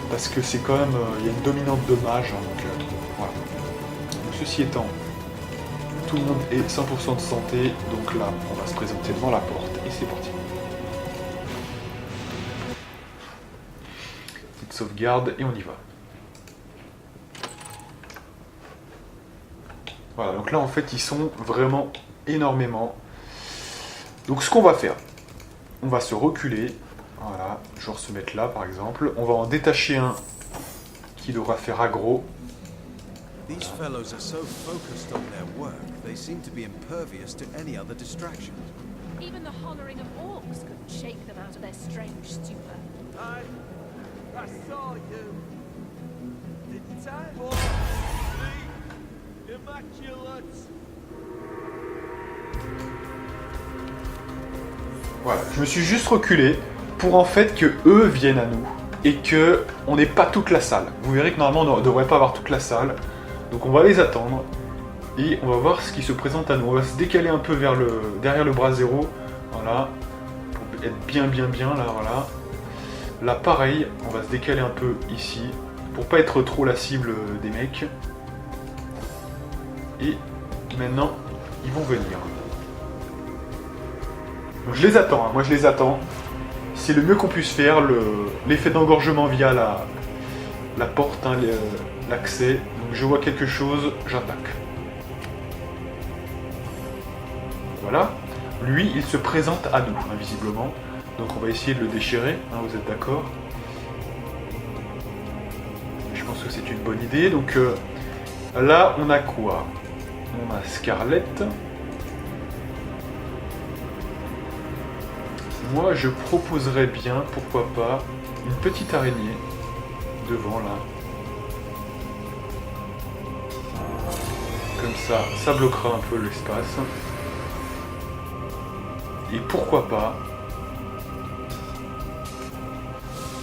parce que c'est quand même, il y a une dominante de mage, hein, donc voilà. Donc, ceci étant, tout le monde est 100% de santé, donc là on va se présenter devant la porte et c'est parti. Petite sauvegarde et on y va. Voilà, donc là en fait ils sont vraiment énormément. Donc ce qu'on va faire, on va se reculer, Voilà, genre se mettre là par exemple. On va en détacher un qui devra faire aggro. These fellows are so focused on their work, they seem to be impervious to any other distraction. Even the hollering of orcs couldn't shake them out of their strange stupor. I saw you. Didn't I? The Immaculate. Voilà, je me suis juste reculé pour en fait que eux viennent à nous et que on n'ait pas toute la salle. Vous verrez que normalement on ne devrait pas avoir toute la salle. Donc on va les attendre et on va voir ce qui se présente à nous. On va se décaler un peu vers derrière le bras zéro. Voilà, pour être bien là, voilà. Là pareil, on va se décaler un peu ici pour pas être trop la cible des mecs. Et maintenant, ils vont venir. Donc je les attends, hein. Moi je les attends. C'est le mieux qu'on puisse faire, l'effet d'engorgement via la porte, hein, l'accès. Donc je vois quelque chose, j'attaque. Voilà. Lui, il se présente à nous, hein, visiblement. Donc on va essayer de le déchirer, hein, vous êtes d'accord? Je pense que c'est une bonne idée. Donc là, on a quoi? On a Scarlett. Moi, je proposerais bien, pourquoi pas, une petite araignée devant là. Comme ça bloquera un peu l'espace. Et pourquoi pas,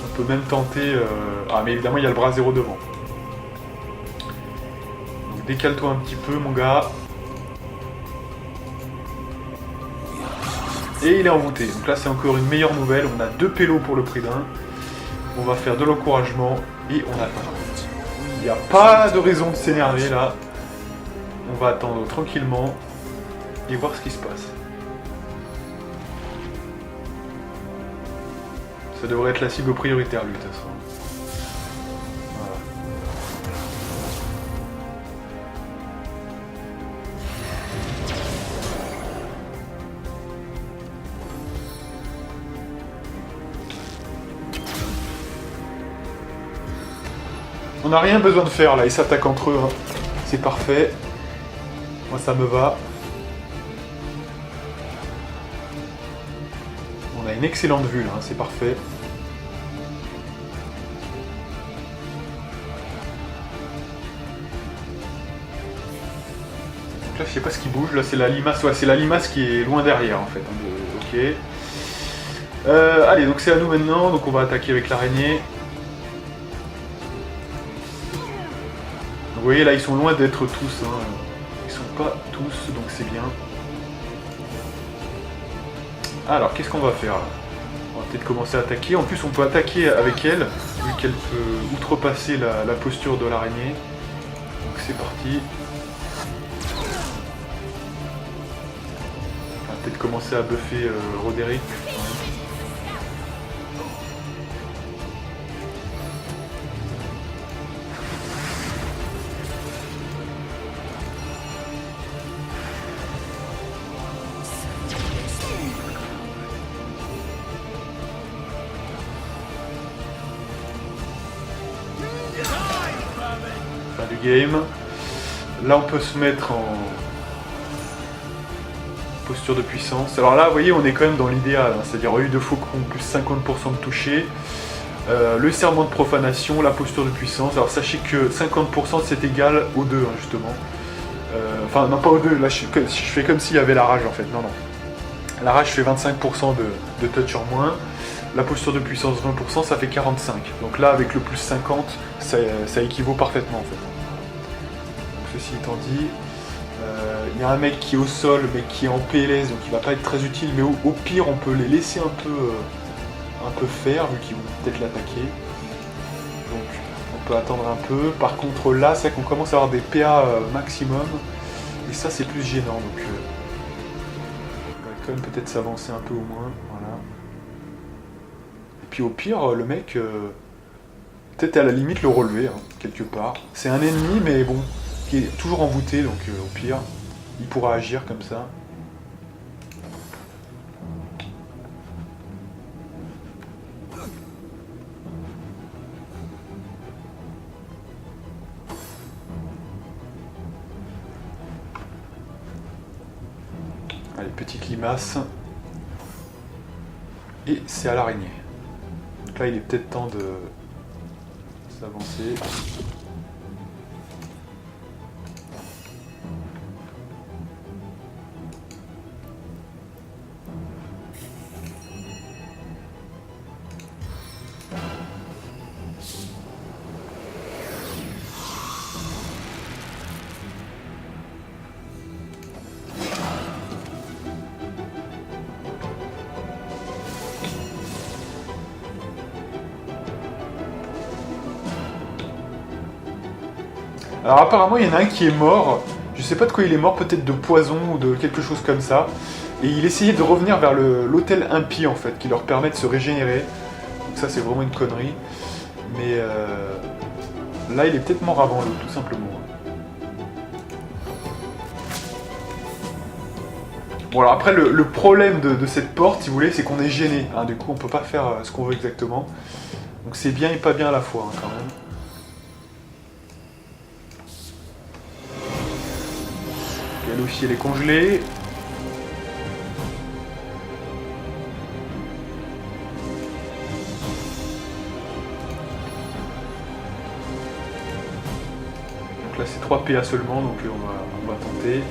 on peut même tenter... Ah, mais évidemment, il y a le bras zéro devant. Donc décale-toi un petit peu, mon gars. Et il est envoûté. Donc là, c'est encore une meilleure nouvelle. On a 2 pélos pour le prix d'un. On va faire de l'encouragement et on attend. Il n'y a pas de raison de s'énerver là. On va attendre tranquillement et voir ce qui se passe. Ça devrait être la cible prioritaire, lui, de toute façon. Voilà. On n'a rien besoin de faire là, ils s'attaquent entre eux. Hein. C'est parfait. Moi ça me va. On a une excellente vue là, hein, c'est parfait. Donc là je sais pas ce qui bouge, là c'est la limace, ouais, c'est la limace qui est loin derrière en fait. Ok. Allez, donc c'est à nous maintenant, donc on va attaquer avec l'araignée. Vous voyez là, ils sont loin d'être tous, hein. Ils sont pas tous, donc c'est bien. Alors, qu'est-ce qu'on va faire là? On va peut-être commencer à attaquer. En plus, on peut attaquer avec elle, vu qu'elle peut outrepasser la posture de l'araignée. Donc c'est parti. On va peut-être commencer à buffer Roderick. Game. Là on peut se mettre en posture de puissance. Alors là vous voyez on est quand même dans l'idéal, hein, c'est-à-dire œil de faucon plus 50% de toucher, le serment de profanation, la posture de puissance. Alors sachez que 50% c'est égal aux deux hein, justement. Enfin non pas aux deux, là je fais comme s'il y avait la rage en fait, non. La rage fait 25% de touch en moins. La posture de puissance 20%, ça fait 45. Donc là avec le plus 50, ça équivaut parfaitement en fait. Ceci étant dit, il y a un mec qui est au sol mais qui est en PLS donc il va pas être très utile, mais au pire on peut les laisser un peu faire vu qu'ils vont peut-être l'attaquer. Donc on peut attendre un peu. Par contre là c'est qu'on commence à avoir des PA maximum et ça c'est plus gênant, donc on va quand même peut-être s'avancer un peu au moins. Voilà. Et puis au pire le mec peut-être à la limite le relever hein, quelque part. C'est un ennemi mais bon, qui est toujours envoûté, donc au pire, il pourra agir comme ça. Allez, petite limace. Et c'est à l'araignée. Donc là, il est peut-être temps de s'avancer. Alors apparemment il y en a un qui est mort, je sais pas de quoi il est mort, peut-être de poison ou de quelque chose comme ça. Et il essayait de revenir vers l'hôtel impie en fait, qui leur permet de se régénérer. Donc ça c'est vraiment une connerie. Mais là il est peut-être mort avant l'autre, tout simplement. Bon alors après le problème de cette porte, si vous voulez, c'est qu'on est gêné. Hein, du coup on peut pas faire ce qu'on veut exactement. Donc c'est bien et pas bien à la fois hein, quand même. Elle aussi, elle est congelée. Donc là, c'est 3 PA seulement, donc on va tenter.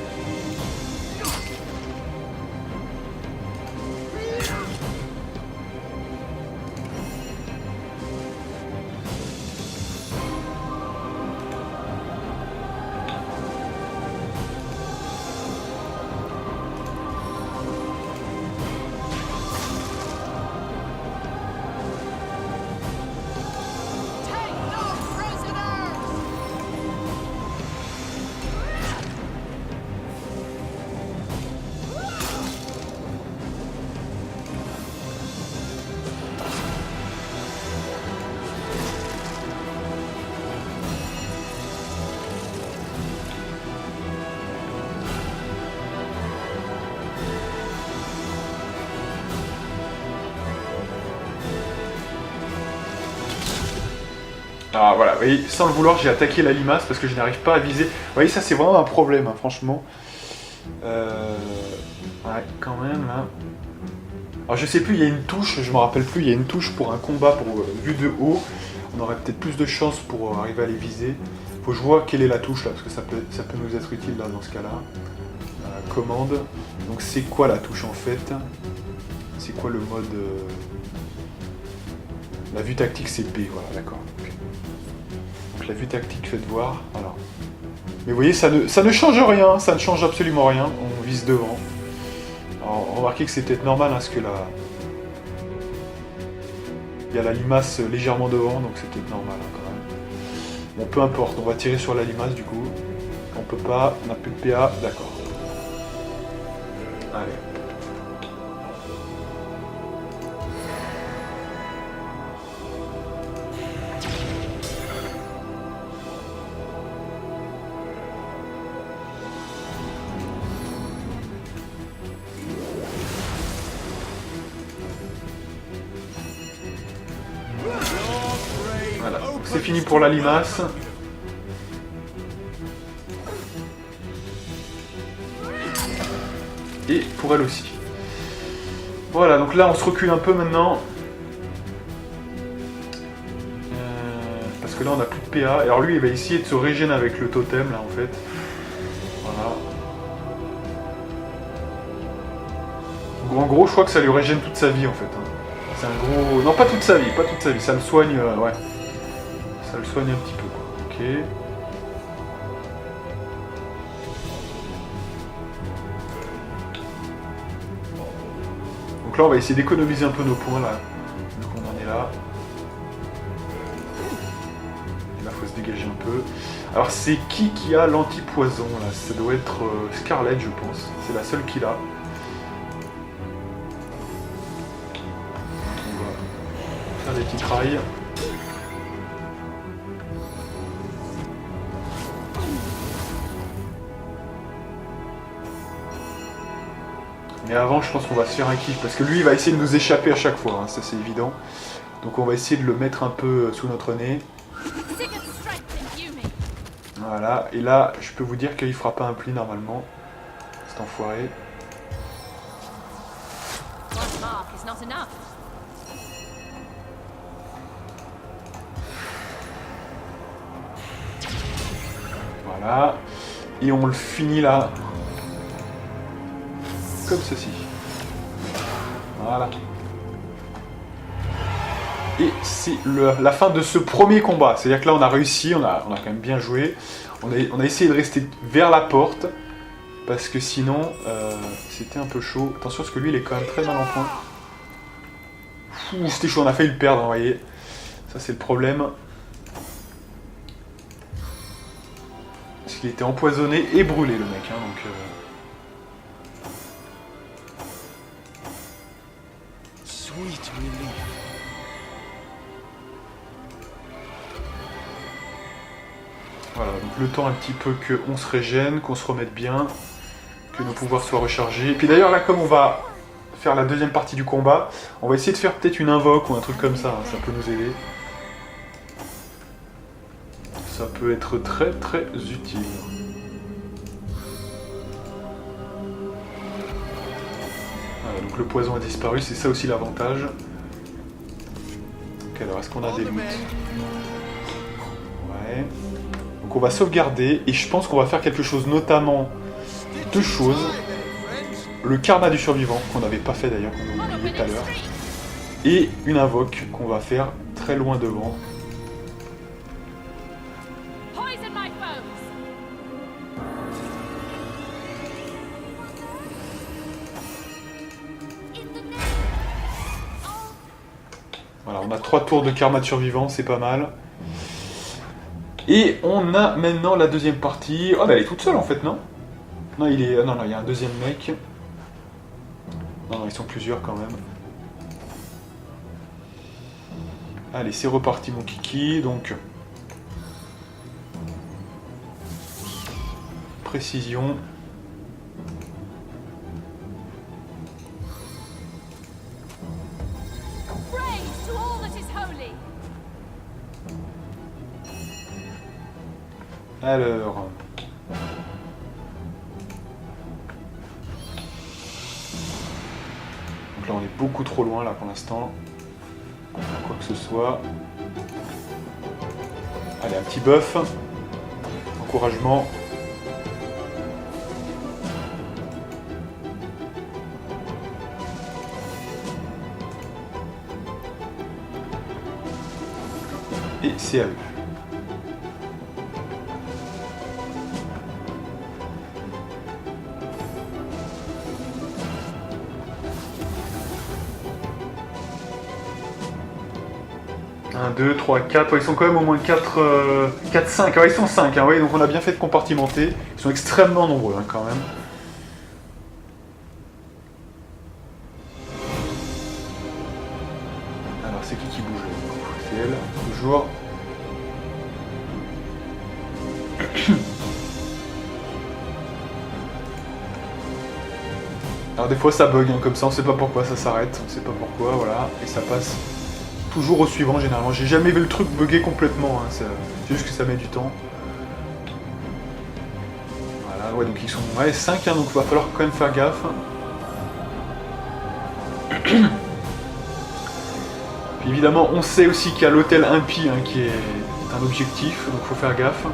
Ah voilà, vous voyez, sans le vouloir, j'ai attaqué la limace parce que je n'arrive pas à viser. Vous voyez, ça c'est vraiment un problème, hein, franchement. Ouais, quand même, là. Alors je sais plus, il y a une touche, je me rappelle plus, il y a une touche pour un combat pour vue de haut. On aurait peut-être plus de chance pour arriver à les viser. Faut que je vois quelle est la touche là, parce que ça peut nous être utile là dans ce cas-là. Commande. Donc c'est quoi la touche en fait? C'est quoi le mode La vue tactique c'est B, voilà, d'accord. Donc la vue tactique, faites voir. Alors. Mais vous voyez, ça ne change rien, ça ne change absolument rien. On vise devant. Alors, remarquez que c'est peut-être normal, hein, parce que là, il y a la limace légèrement devant, donc c'est peut-être normal hein, quand même. Bon, peu importe, on va tirer sur la limace du coup. On peut pas, on n'a plus de PA, d'accord. Allez. Voilà, c'est fini pour la limace. Et pour elle aussi. Voilà, donc là on se recule un peu maintenant. Parce que là on n'a plus de PA. Alors lui il va essayer de se régénérer avec le totem là en fait. Voilà. Donc, en gros je crois que ça lui régène toute sa vie en fait. Hein. C'est un gros... Non pas toute sa vie, ça le soigne, ouais. Ça le soigne un petit peu quoi. Ok. Donc là on va essayer d'économiser un peu nos points là. Donc on en est là. Et là faut se dégager un peu. Alors c'est qui a l'anti-poison là? Ça doit être Scarlet je pense. C'est la seule qui l'a. On va faire des petits trails. Mais avant, je pense qu'on va se faire un kiff, parce que lui, il va essayer de nous échapper à chaque fois, hein, ça c'est évident. Donc on va essayer de le mettre un peu sous notre nez. Voilà, et là, je peux vous dire qu'il fera pas un pli normalement, cet enfoiré. is not enough. Voilà. Et on le finit là. Comme ceci. Voilà. Et c'est la fin de ce premier combat. C'est-à-dire que là on a réussi, on a quand même bien joué. On a essayé de rester vers la porte. Parce que sinon, c'était un peu chaud. Attention parce que lui il est quand même très mal en point. Ouh, c'était chaud, on a failli le perdre, vous voyez. Ça c'est le problème. Parce qu'il était empoisonné et brûlé le mec. Hein, donc, Sweet relief. Voilà, donc le temps un petit peu qu'on se régène, qu'on se remette bien, que nos pouvoirs soient rechargés. Et puis d'ailleurs là, comme on va faire la deuxième partie du combat, on va essayer de faire peut-être une invoque ou un truc comme ça, hein, ça peut nous aider. Ça peut être très très utile. Voilà, donc le poison a disparu, c'est ça aussi l'avantage. Ok, alors est-ce qu'on a des loots? Ouais. Donc on va sauvegarder et je pense qu'on va faire quelque chose, notamment deux choses. Le karma du survivant, qu'on n'avait pas fait d'ailleurs, qu'on a oublié tout à l'heure. Et une invoque qu'on va faire très loin devant. Poison my foes. Voilà, on a 3 tours de karma de survivant, c'est pas mal. Et on a maintenant la deuxième partie. Oh, bah elle est toute seule en fait, non? Non, il est... non, il y a un deuxième mec. Non, ils sont plusieurs quand même. Allez, c'est reparti mon kiki, donc... Précision. Praise to all that is holy. Alors... Donc là on est beaucoup trop loin là pour l'instant. Quoi que ce soit. Allez, un petit buff. Encouragement. Et c'est à eux. Un, 2, 3, 4, ouais, ils sont quand même au moins 4, 4, 5, ouais, ils sont 5, hein, ouais, donc on a bien fait de compartimenter, ils sont extrêmement nombreux hein, quand même. Alors c'est qui bouge là? C'est elle, toujours. Alors des fois ça bug, hein, comme ça on sait pas pourquoi ça s'arrête, on sait pas pourquoi, voilà, et ça passe. Toujours au suivant généralement, j'ai jamais vu le truc bugger complètement, hein. C'est juste que ça met du temps. Voilà, ouais, donc ils sont 5, hein, donc il va falloir quand même faire gaffe. Puis évidemment, on sait aussi qu'il y a l'hôtel impie hein, qui est un objectif, donc il faut faire gaffe.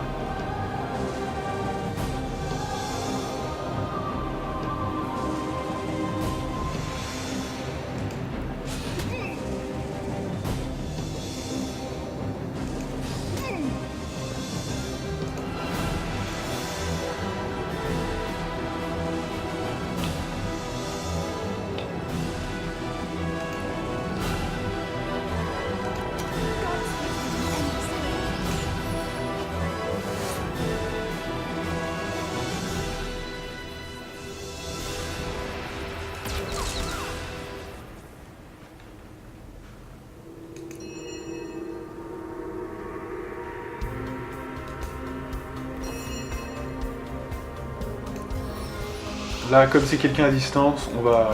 Là, comme c'est quelqu'un à distance, on va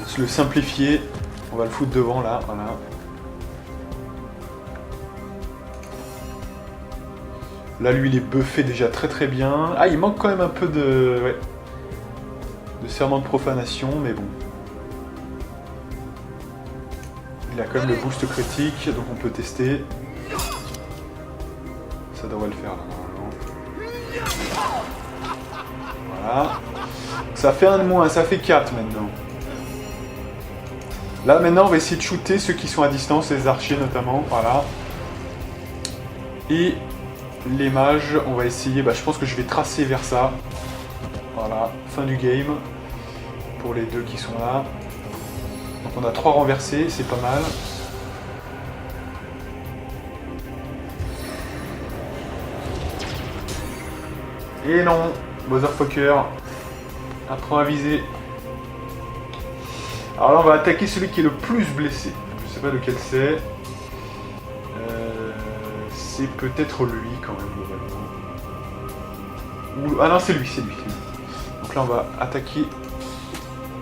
se le simplifier. On va le foutre devant, là, voilà. Là, lui, il est buffé déjà très très bien. Ah, il manque quand même un peu de... Ouais. De serment de profanation, mais bon. Il a quand même le boost critique, donc on peut tester. Ça devrait le faire là, normalement. Voilà. Ça fait 1 de moins, ça fait 4 maintenant. Là maintenant on va essayer de shooter ceux qui sont à distance, les archers notamment, voilà. Et les mages, on va essayer, je pense que je vais tracer vers ça. Voilà, fin du game. Pour les 2 qui sont là. Donc on a 3 renversés, c'est pas mal. Et non, Motherfucker. Apprends à viser. Alors là on va attaquer celui qui est le plus blessé. Je sais pas lequel c'est. C'est peut-être lui quand même globalement. Ah non c'est lui, c'est lui. Donc là on va attaquer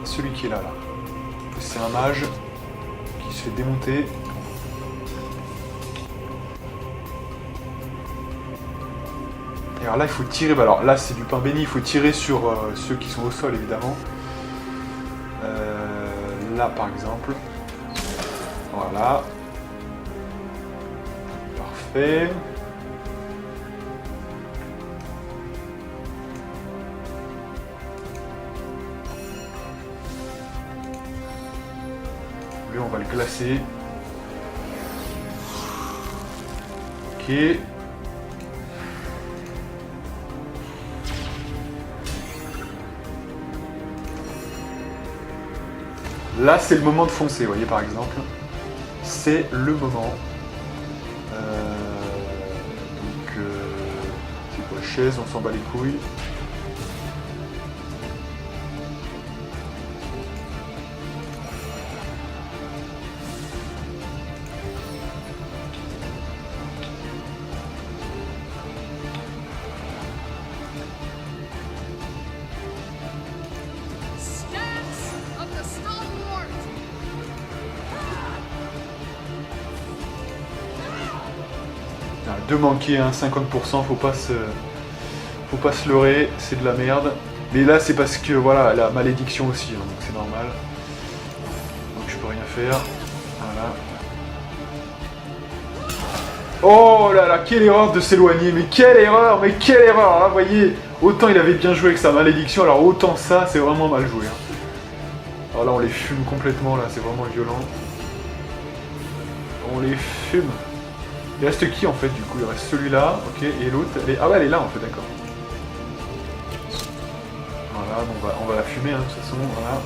celui qui est là. C'est un mage qui se fait démonter. Et alors là il faut tirer, alors là c'est du pain béni, il faut tirer sur ceux qui sont au sol évidemment. Là par exemple. Voilà. Parfait. Lui on va le glacer. Ok. Là, c'est le moment de foncer, vous voyez, par exemple. C'est le moment. C'est quoi, chaise, on s'en bat les couilles. De manquer un 50%, faut pas se leurrer, c'est de la merde. Mais là c'est parce que voilà, la malédiction aussi, hein, donc c'est normal. Donc je peux rien faire. Voilà. Oh là là, quelle erreur de s'éloigner, mais quelle erreur. Là vous voyez, autant il avait bien joué avec sa malédiction, alors autant ça c'est vraiment mal joué. Hein. Alors là on les fume complètement, là c'est vraiment violent. On les fume. Il reste qui en fait du coup? Il reste celui-là, ok, et l'autre, ah ouais elle est là en fait, d'accord. Voilà, bon, on va la fumer hein, de toute façon, voilà.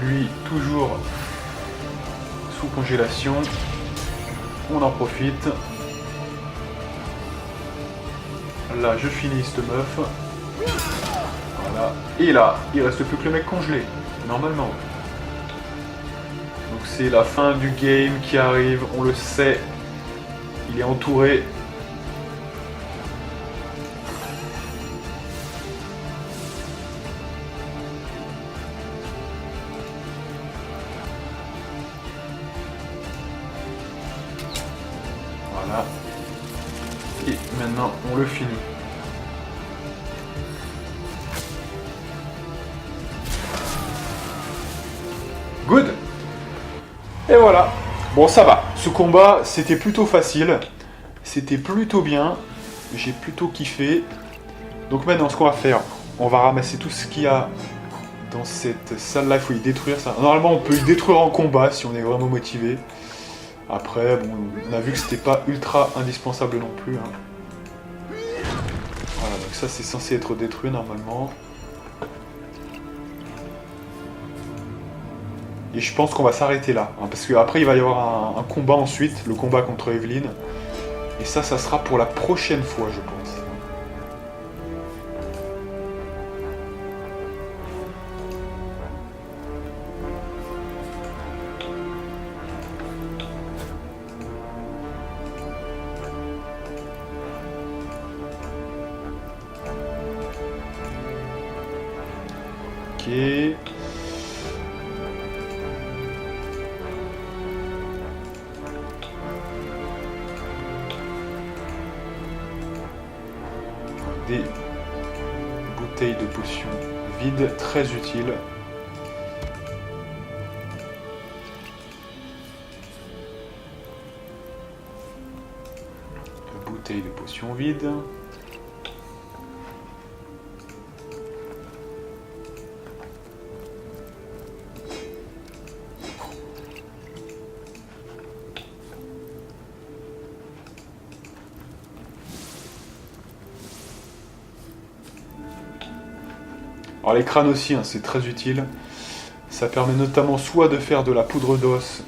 Lui, toujours sous congélation. On en profite. Là, je finis cette meuf. Voilà. Et là, il reste plus que le mec congelé. Normalement. Donc c'est la fin du game qui arrive, on le sait. Il est entouré. Voilà. Et maintenant, on le finit. Good. Et voilà. Bon, ça va. Ce combat, c'était plutôt facile. C'était plutôt bien. J'ai plutôt kiffé. Donc maintenant, ce qu'on va faire, on va ramasser tout ce qu'il y a dans cette salle-là. Il faut y détruire ça. Normalement, on peut y détruire en combat si on est vraiment motivé. Après, bon, on a vu que c'était pas ultra indispensable non plus. Hein. Voilà, donc ça, c'est censé être détruit normalement. Et je pense qu'on va s'arrêter là, hein, parce qu'après il va y avoir un combat ensuite, le combat contre Evelyn. Et ça sera pour la prochaine fois, je pense. Ok. Des bouteille de potion vide, très utile. Bouteille de potion vide. Alors les crânes aussi, hein, c'est très utile. Ça permet notamment soit de faire de la poudre d'os,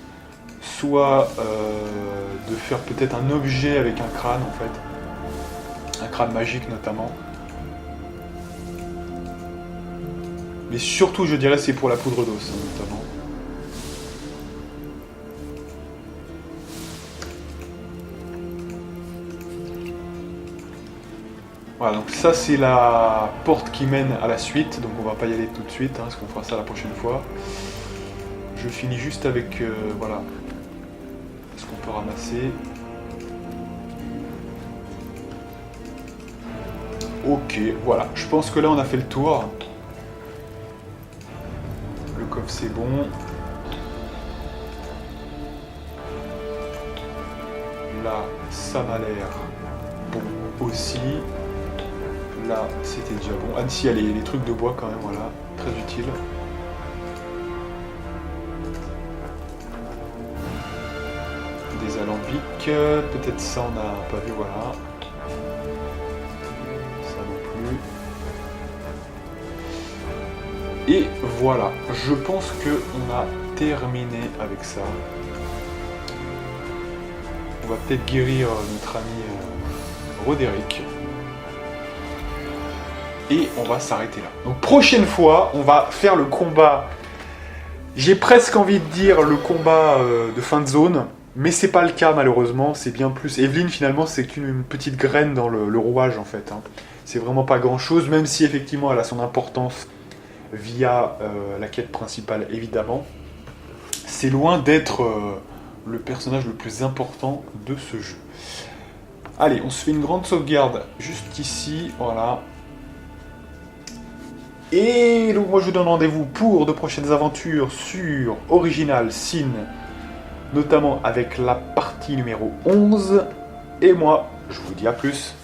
soit de faire peut-être un objet avec un crâne en fait. Un crâne magique notamment. Mais surtout je dirais c'est pour la poudre d'os hein, notamment. Voilà, donc ça c'est la porte qui mène à la suite, donc on va pas y aller tout de suite, hein, parce qu'on fera ça la prochaine fois. Je finis juste avec, voilà, ce qu'on peut ramasser. Ok, voilà, je pense que là on a fait le tour. Le coffre c'est bon. Là, ça m'a l'air bon aussi. Là, c'était déjà bon. Ah, si, il y a les trucs de bois quand même, voilà. Très utile. Des alambics. Peut-être ça, on n'a pas vu, voilà. Ça non plus. Et voilà. Je pense qu'on a terminé avec ça. On va peut-être guérir notre ami Roderick. Et on va s'arrêter là. Donc prochaine fois, on va faire le combat. J'ai presque envie de dire le combat de fin de zone. Mais c'est pas le cas malheureusement. C'est bien plus... Evelyn finalement c'est qu'une petite graine dans le rouage en fait. Hein. C'est vraiment pas grand chose. Même si effectivement elle a son importance via la quête principale évidemment. C'est loin d'être le personnage le plus important de ce jeu. Allez, on se fait une grande sauvegarde juste ici. Voilà. Et donc moi je vous donne rendez-vous pour de prochaines aventures sur Original Sin, notamment avec la partie numéro 11. Et moi, je vous dis à plus.